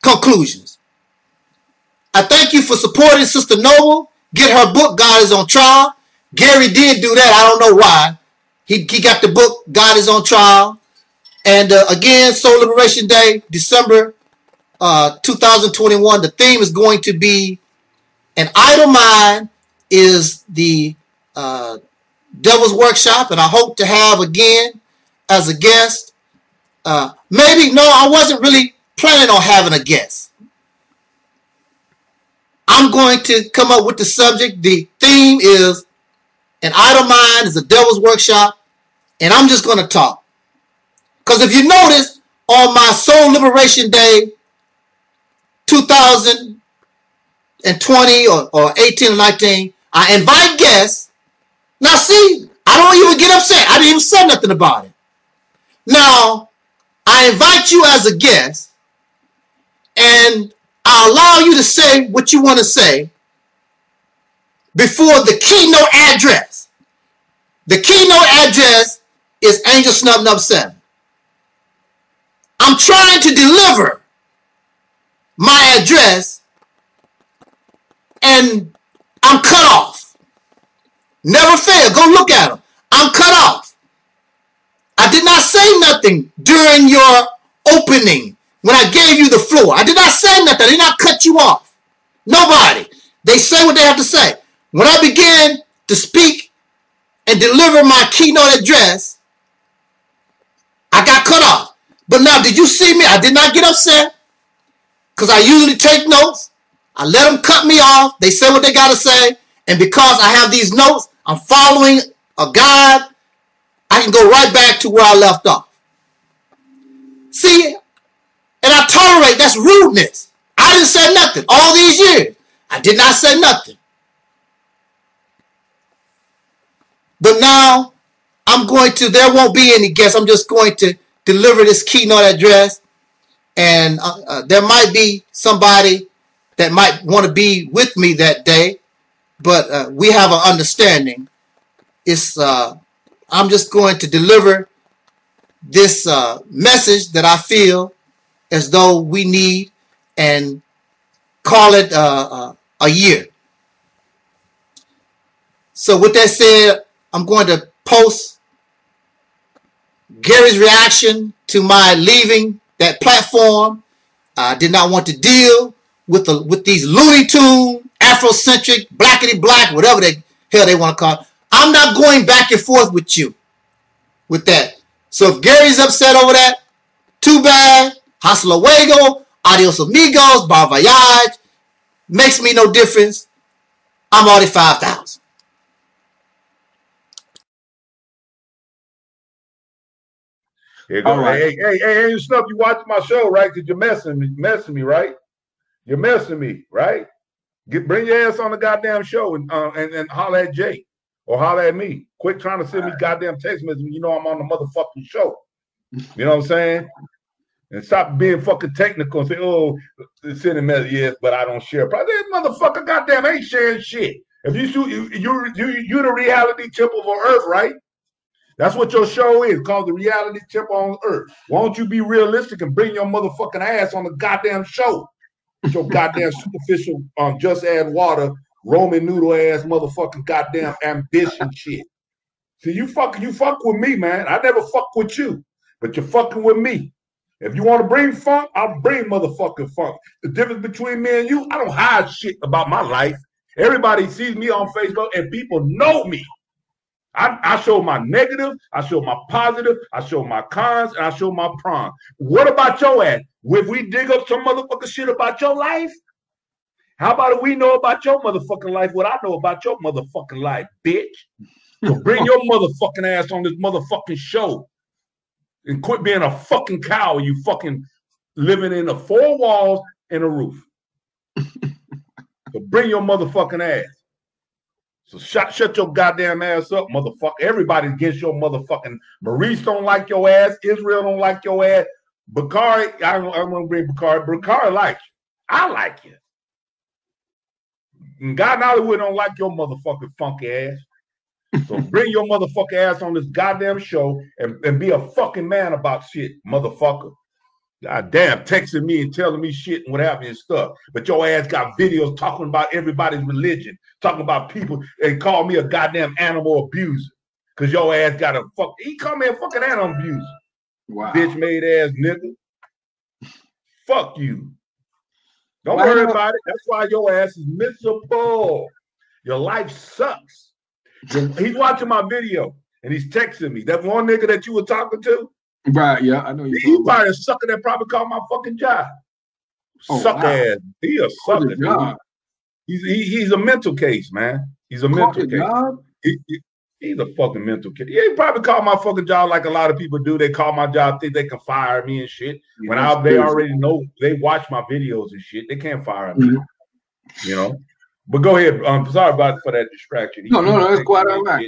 conclusions. I thank you for supporting Sister Noble. Get her book, God is on Trial. Gary did do that. I don't know why. He got the book, God is on Trial. And again, Soul Liberation Day, December 2021. The theme is going to be An Idle Mind is the Devil's Workshop. And I hope to have again as a guest. Maybe, no, I wasn't really planning on having a guest. I'm going to come up with the subject. The theme is An Idle Mind is the Devil's Workshop. And I'm just going to talk. Because if you notice, on my Soul Liberation Day 2020 or 18 or 19, I invite guests. Now see, I don't even get upset. I didn't even say nothing about it. Now, I invite you as a guest, and I allow you to say what you want to say before the keynote address. The keynote address is Angelsnupnup7. I'm trying to deliver my address, and I'm cut off. Never fail. Go look at them. I'm cut off. I did not say nothing during your opening when I gave you the floor. I did not say nothing. I did not cut you off. Nobody. They say what they have to say. When I began to speak and deliver my keynote address, I got cut off. But now, did you see me? I did not get upset because I usually take notes. I let them cut me off. They say what they got to say. And because I have these notes, I'm following a guide. I can go right back to where I left off. See, and I tolerate, that's rudeness. I didn't say nothing all these years. I did not say nothing. But now, there won't be any guests. I'm just going to deliver this keynote address. And there might be somebody that might want to be with me that day. But we have an understanding. I'm just going to deliver this message that I feel as though we need and call it a year. So with that said, I'm going to post Gary's reaction to my leaving that platform. I did not want to deal with these Looney Tune, Afrocentric, blackity black, whatever the hell they want to call it. I'm not going back and forth with you with that. So if Gary's upset over that, too bad. Hasta luego, adios amigos, bon voyage. Makes me no difference. I'm already 5,000. Here go. Right. Hey, Snuff, you watching my show, right? Because you're messing me, right? You're messing me, right? Bring your ass on the goddamn show and holler at Jay or holler at me. Quit trying to send me goddamn text messages when you know I'm on the motherfucking show. You know what I'm saying? And stop being fucking technical and say, oh, sending messages, yes, but I don't share. But this motherfucker goddamn ain't sharing shit. If you're the reality temple of Earth, right? That's what your show is, called the Reality Temple on Earth. Why don't you be realistic and bring your motherfucking ass on the goddamn show? With your goddamn superficial, just add water, Roman noodle ass motherfucking goddamn ambition shit. See, you fuck with me, man. I never fuck with you, but you're fucking with me. If you want to bring funk, I'll bring motherfucking funk. The difference between me and you, I don't hide shit about my life. Everybody sees me on Facebook and people know me. I show my negative, I show my positive, I show my cons, and I show my pros. What about your ass? If we dig up some motherfucking shit about your life, how about if we know about your motherfucking life what I know about your motherfucking life, bitch? So bring your motherfucking ass on this motherfucking show and quit being a fucking cow, you fucking living in the four walls and a roof. So bring your motherfucking ass. So shut your goddamn ass up, motherfucker. Everybody's against your motherfucking. Maurice don't like your ass. Israel don't like your ass. Bakari, I'm gonna bring Bakari. Bakari likes you. I like you. And God in Hollywood don't like your motherfucking funky ass. So bring your motherfucking ass on this goddamn show and be a fucking man about shit, motherfucker. God damn, texting me and telling me shit and what have you and stuff. But your ass got videos talking about everybody's religion, talking about people, and call me a goddamn animal abuser. Because your ass got a fuck. He called me a fucking animal abuser. Wow. Bitch made ass nigga. Fuck you. Don't worry about it. That's why your ass is miserable. Your life sucks. He's watching my video and he's texting me. That one nigga that you were talking to. Right, yeah, I know you. He probably a sucker that probably called my fucking job. Sucker ass. He a sucker, dude. He's a mental case, man. He's a mental case. He's a fucking mental case. Yeah, he probably called my fucking job like a lot of people do. They call my job, think they can fire me and shit. Yeah, When they already know, they watch my videos and shit. They can't fire me. You know? But go ahead. Sorry about for that distraction. No, that's quite all right.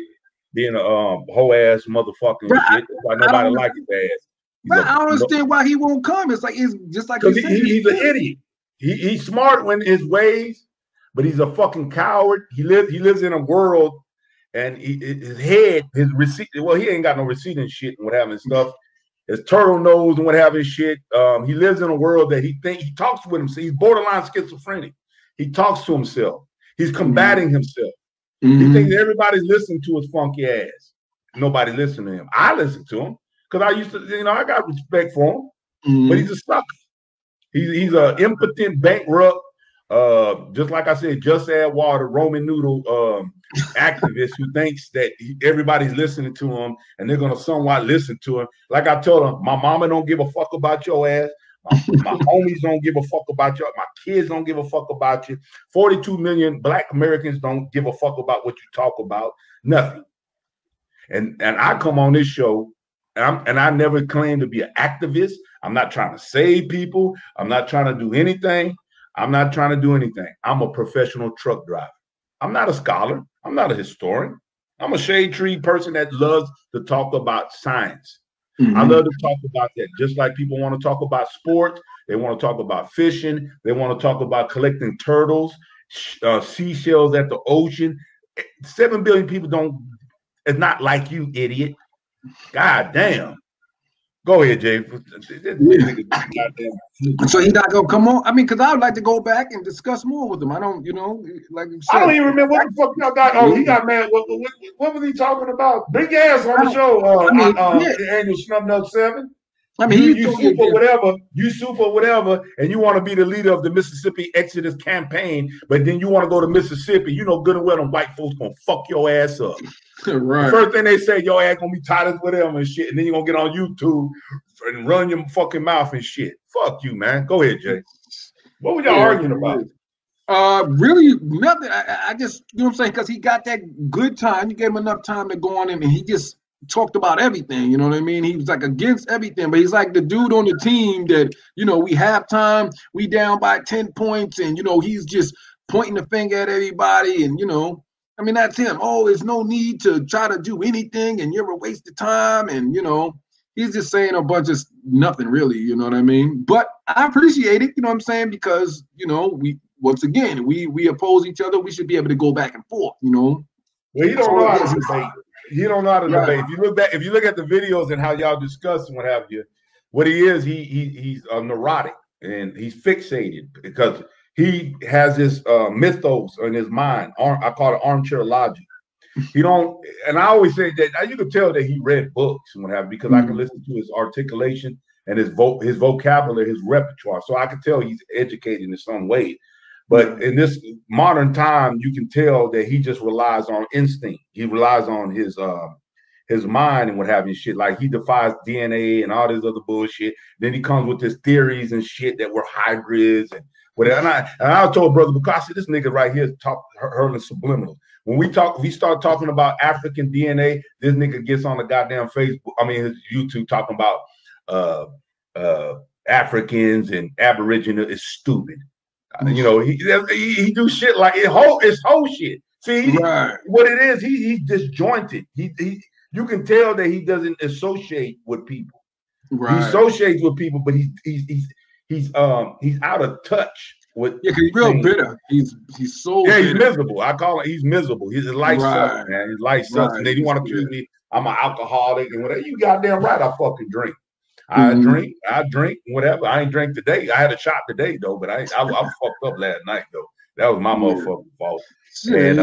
Being a whole ass motherfucking shit. That's why nobody likes his ass. Right, I don't understand why he won't come. It's like it's just like he's an idiot. He's smart when his ways, but he's a fucking coward. He lives in a world, and his head, his receipt. Well, he ain't got no receipt and shit and what have and stuff. His turtle nose and what have and shit. He lives in a world that he talks with himself. He's borderline schizophrenic. He talks to himself. He's combating himself. He thinks everybody's listening to his funky ass. Nobody listen to him. I listen to him because I used to, I got respect for him. But he's a sucker. He's an impotent, bankrupt, just like I said, just add water, Roman noodle activist who thinks that everybody's listening to him and they're gonna somewhat listen to him. Like I told him, my mama don't give a fuck about your ass. My homies don't give a fuck about you. My kids don't give a fuck about you. 42 million Black Americans don't give a fuck about what you talk about. Nothing. And I come on this show, and I never claim to be an activist. I'm not trying to save people. I'm not trying to do anything. I'm not trying to do anything. I'm a professional truck driver. I'm not a scholar. I'm not a historian. I'm a shade tree person that loves to talk about science. I love to talk about that. Just like people want to talk about sports, they want to talk about fishing, they want to talk about collecting turtles, seashells at the ocean. 7 billion people it's not like you, idiot. God damn. Go ahead, Jay. So he's not gonna come on. I mean, because I would like to go back and discuss more with him. I don't, like you said. I don't even remember what the fuck y'all got. Oh, he got mad. What was he talking about? Big ass on the show. Angelsnupnup7. I mean, you super whatever. You super whatever, and you want to be the leader of the Mississippi Exodus campaign, but then you want to go to Mississippi. You know good and well them white folks gonna fuck your ass up. Right. The first thing they say, your ass gonna be tight with them and shit, and then you're gonna get on YouTube and run your fucking mouth and shit. Fuck you, man. Go ahead, Jay. What were y'all arguing about? Really nothing. I just, what I'm saying, because he got that good time. You gave him enough time to go on him, and he just talked about everything. You know what I mean? He was like against everything, but he's like the dude on the team that, we have time, we down by 10 points, and he's just pointing the finger at everybody, and I mean, that's him. Oh, there's no need to try to do anything, and you're a waste of time, and he's just saying a bunch of nothing really, you know what I mean? But I appreciate it, you know what I'm saying? Because, we once again, we oppose each other. We should be able to go back and forth, Well, you don't know how to debate. You don't know how to debate. If you look at the videos and how y'all discuss and what have you, what he is, he's neurotic and he's fixated because he has this mythos in his mind. I call it armchair logic. He don't, and I always say that you can tell that he read books and what have you because I can listen to his articulation and his vocabulary, his repertoire. So I can tell he's educated in some way. But in this modern time, you can tell that he just relies on instinct. He relies on his mind and what have you, shit. Like he defies DNA and all this other bullshit. Then he comes with his theories and shit that we're hybrids and whatever. And I told Brother Bukasi, this nigga right here is hurling subliminal. When we start talking about African DNA, this nigga gets on the goddamn Facebook, his YouTube talking about Africans and Aboriginal is stupid. He do shit like it's whole shit. See, what it is, he's disjointed. You can tell that he doesn't associate with people. Right. He associates with people, but he's out of touch with. Yeah, because he's real bitter. He's so bitter. He's miserable. I call it. He's miserable. His life sucks, man. His life sucks, and then you want to accuse me. I'm an alcoholic and whatever. You goddamn right. I fucking drink. I drink, whatever. I ain't drink today. I had a shot today though, but I fucked up last night though. That was my motherfucking fault. And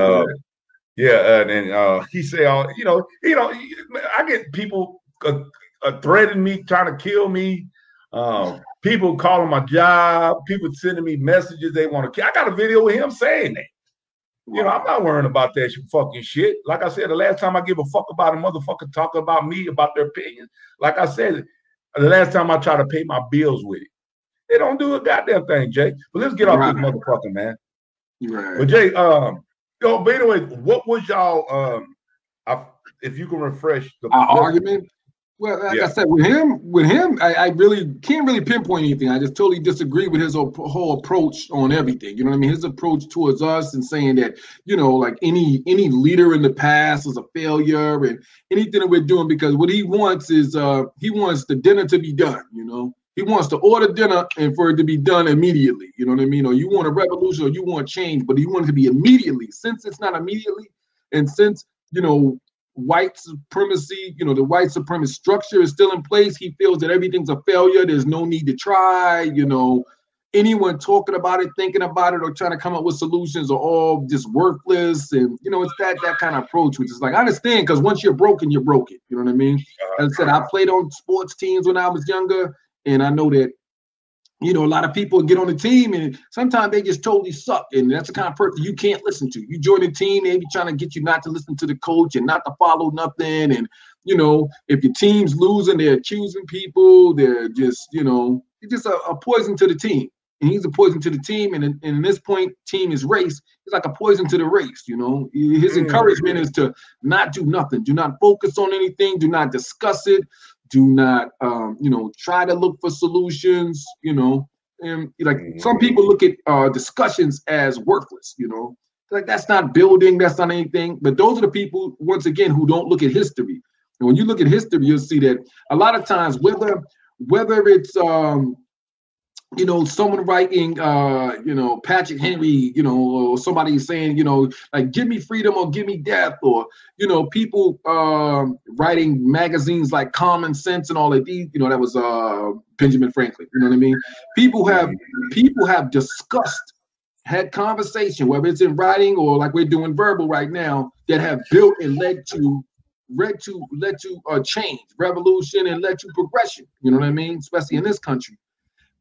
he said, I get people threatening me, trying to kill me. People calling my job. People sending me messages they want to kill. I got a video of him saying that. You know, I'm not worrying about that fucking shit. Like I said, the last time I give a fuck about a motherfucker talking about me, about their opinion, like I said, the last time I try to pay my bills with it. They don't do a goddamn thing, Jay. But let's get off this motherfucker, man. But Jay, but anyway, what was y'all if you can refresh the argument? Well, like I said, with him, I really can't really pinpoint anything. I just totally disagree with his whole approach on everything. You know what I mean? His approach towards us and saying that, you know, like any leader in the past was a failure and anything that we're doing, because what he wants is he wants the dinner to be done. You know, he wants to order dinner and for it to be done immediately. You know what I mean? Or you want a revolution or you want change, but you want it to be immediately. Since it's not immediately, and since, you know, white supremacy, you know, the white supremacist structure is still in place, he feels that everything's a failure. There's no need to try. You know, anyone talking about it, thinking about it, or trying to come up with solutions are all just worthless. And, you know, it's that kind of approach, which is like, I understand, because once you're broken, you're broken. You know what I mean? As I said, I played on sports teams when I was younger, and I know that, you know, a lot of people get on the team and sometimes they just totally suck. And that's the kind of person you can't listen to. You join the team, they be trying to get you not to listen to the coach and not to follow nothing. And, you know, if your team's losing, they're accusing people. They're just, you know, it's just a poison to the team. And he's a poison to the team. And in this point, team is race. It's like a poison to the race, you know. His encouragement is to not do nothing. Do not focus on anything. Do not discuss it. Do not, you know, try to look for solutions, you know. And like some people look at discussions as worthless, you know. Like that's not building, that's not anything. But those are the people, once again, who don't look at history. And when you look at history, you'll see that a lot of times, whether it's you know, someone writing, you know, Patrick Henry, you know, or somebody saying, you know, like, give me freedom or give me death, or, you know, people writing magazines like Common Sense and all of these, you know, that was Benjamin Franklin, you know what I mean? People have discussed, had conversation, whether it's in writing or like we're doing verbal right now, that have built and led to change, revolution, and led to progression, you know what I mean? Especially in this country.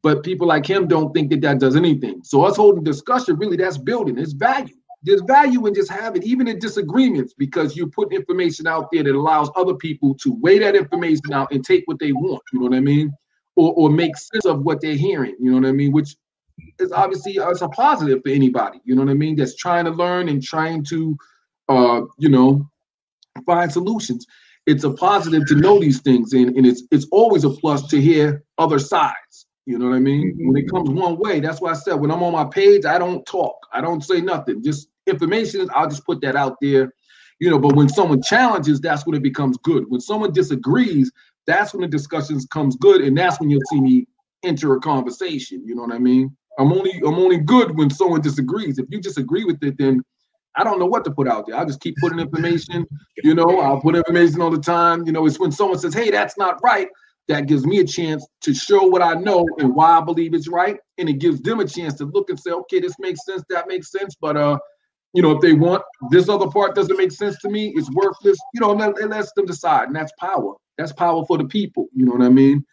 But people like him don't think that does anything. So us holding discussion, really, that's building. It's value. There's value in just having, even in disagreements, because you put information out there that allows other people to weigh that information out and take what they want. You know what I mean? Or make sense of what they're hearing. You know what I mean? Which is obviously it's a positive for anybody. You know what I mean? That's trying to learn and trying to, you know, find solutions. It's a positive to know these things, and it's always a plus to hear other sides. You know what I mean? When it comes one way, that's why I said when I'm on my page, I don't talk. I don't say nothing. Just information, I'll just put that out there. You know, but when someone challenges, that's when it becomes good. When someone disagrees, that's when the discussions comes good, and that's when you'll see me enter a conversation. You know what I mean? I'm only good when someone disagrees. If you disagree with it, then I don't know what to put out there. I'll just keep putting information. You know, I'll put information all the time. You know, it's when someone says, hey, that's not right, that gives me a chance to show what I know and why I believe it's right. And it gives them a chance to look and say, okay, this makes sense, that makes sense. But, you know, if they want this other part doesn't make sense to me, it's worthless, you know, it lets them decide. And that's power. That's power for the people. You know what I mean?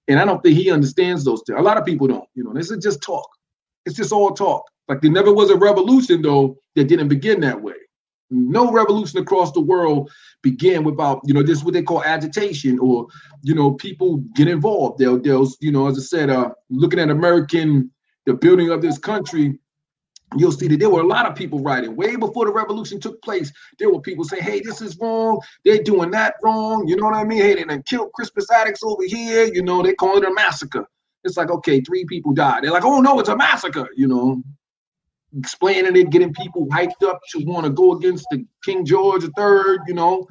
And I don't think he understands those things. A lot of people don't, you know, this is just talk. It's just all talk. Like there never was a revolution, though, that didn't begin that way. No revolution across the world began without, you know, this is what they call agitation, or, you know, people get involved. They'll you know, as I said, looking at the building of this country, you'll see that there were a lot of people writing way before the revolution took place. There were people saying, hey, this is wrong. They're doing that wrong. You know what I mean? Hey, they done killed Crispus Attucks over here. You know, they call it a massacre. It's like, okay, 3 people died. They're like, oh, no, it's a massacre, you know. Explaining it, getting people hyped up to want to go against the King George III, you know.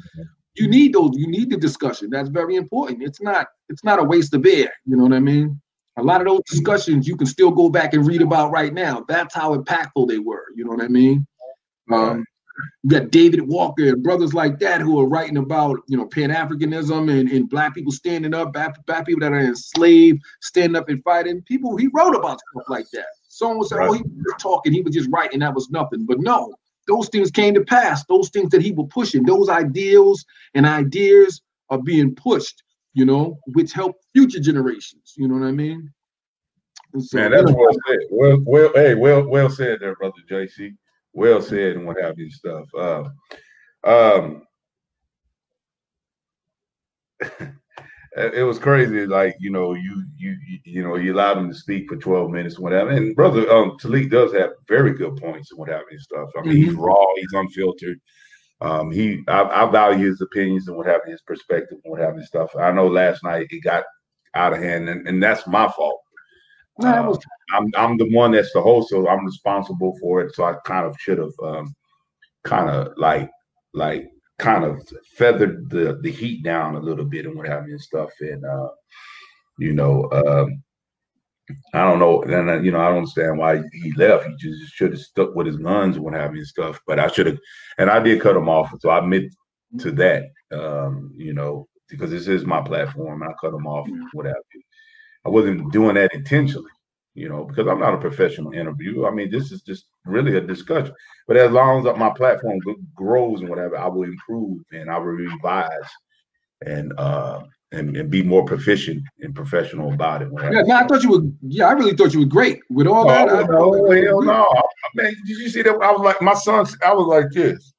You need those, you need the discussion. That's very important. It's not a waste of air, you know what I mean? A lot of those discussions you can still go back and read about right now. That's how impactful they were, you know what I mean? You got David Walker and brothers like that who are writing about, you know, Pan-Africanism and black people standing up, black people that are enslaved, standing up and fighting. People, he wrote about stuff like that. Someone would say, oh, he was talking, he was just writing, that was nothing. But no, those things came to pass. Those things that he was pushing, those ideals and ideas are being pushed. you know, which help future generations. You know what I mean? And so, Man, that's well said. Well said there, brother JC. Well said, and what have you stuff. It was crazy. Like, you know, you allowed him to speak for 12 minutes and whatever. And brother Taalik does have very good points and what have you stuff. I mean, he's raw, he's unfiltered. I value his opinions and what have you, his perspective and what have you stuff. I know last night it got out of hand, and that's my fault. I'm the one that's the host, so I'm responsible for it. So I kind of should have kind of feathered the heat down a little bit and what have you and stuff. And you know, I don't know, and you know, I don't understand why he left. He just should have stuck with his guns and what have you and stuff. But I should have, and I did cut him off. So I admit to that, you know, because this is my platform. I cut him off, what have you. I wasn't doing that intentionally, you know, because I'm not a professional interviewer. I mean, this is just really a discussion. But as long as my platform grows and whatever, I will improve and I will revise and be more proficient and professional about it. Yeah, no, I thought you were. Yeah, I really thought you were great with all that. Hell no, man! Did you see that? I was like, my son. I was like this.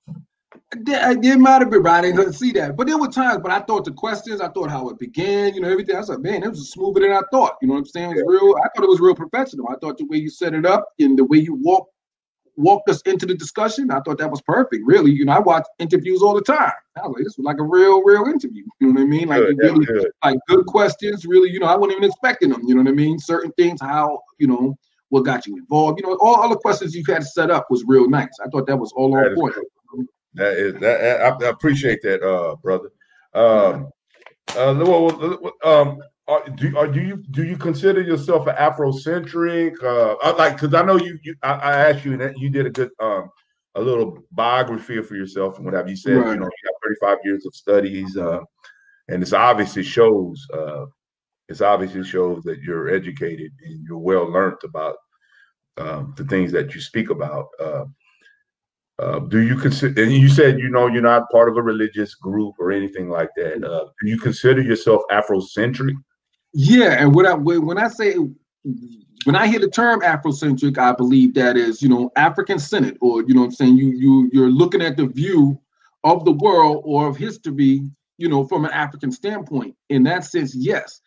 It might have been right. I didn't see that, but there were times. But I thought the questions, I thought how it began, you know, everything. I was like, man, it was smoother than I thought. You know what I'm saying? It was real. I thought it was real professional. I thought the way you set it up and the way you walked us into the discussion, I thought that was perfect. Really, you know, I watch interviews all the time. I was like, this was like a real interview. You know what I mean? Like, like good questions. Really, you know, I wasn't even expecting them. You know what I mean? Certain things, how, you know, what got you involved. You know, all the questions you had set up was real nice. I thought that was all on point. I appreciate that, brother. Do you consider yourself an Afrocentric? Like, because I know I asked you that you did a good a little biography for yourself and whatever. You said, right. You know, you got 35 years of studies, and it obviously shows that you're educated and you're well learned about the things that you speak about. Do you consider, and you said, you know, you're not part of a religious group or anything like that. Do you consider yourself Afrocentric? Yeah, and when I hear the term Afrocentric, I believe that is, you know, African-centered, or, you know what I'm saying, you're looking at the view of the world or of history, you know, from an African standpoint. In that sense, yes.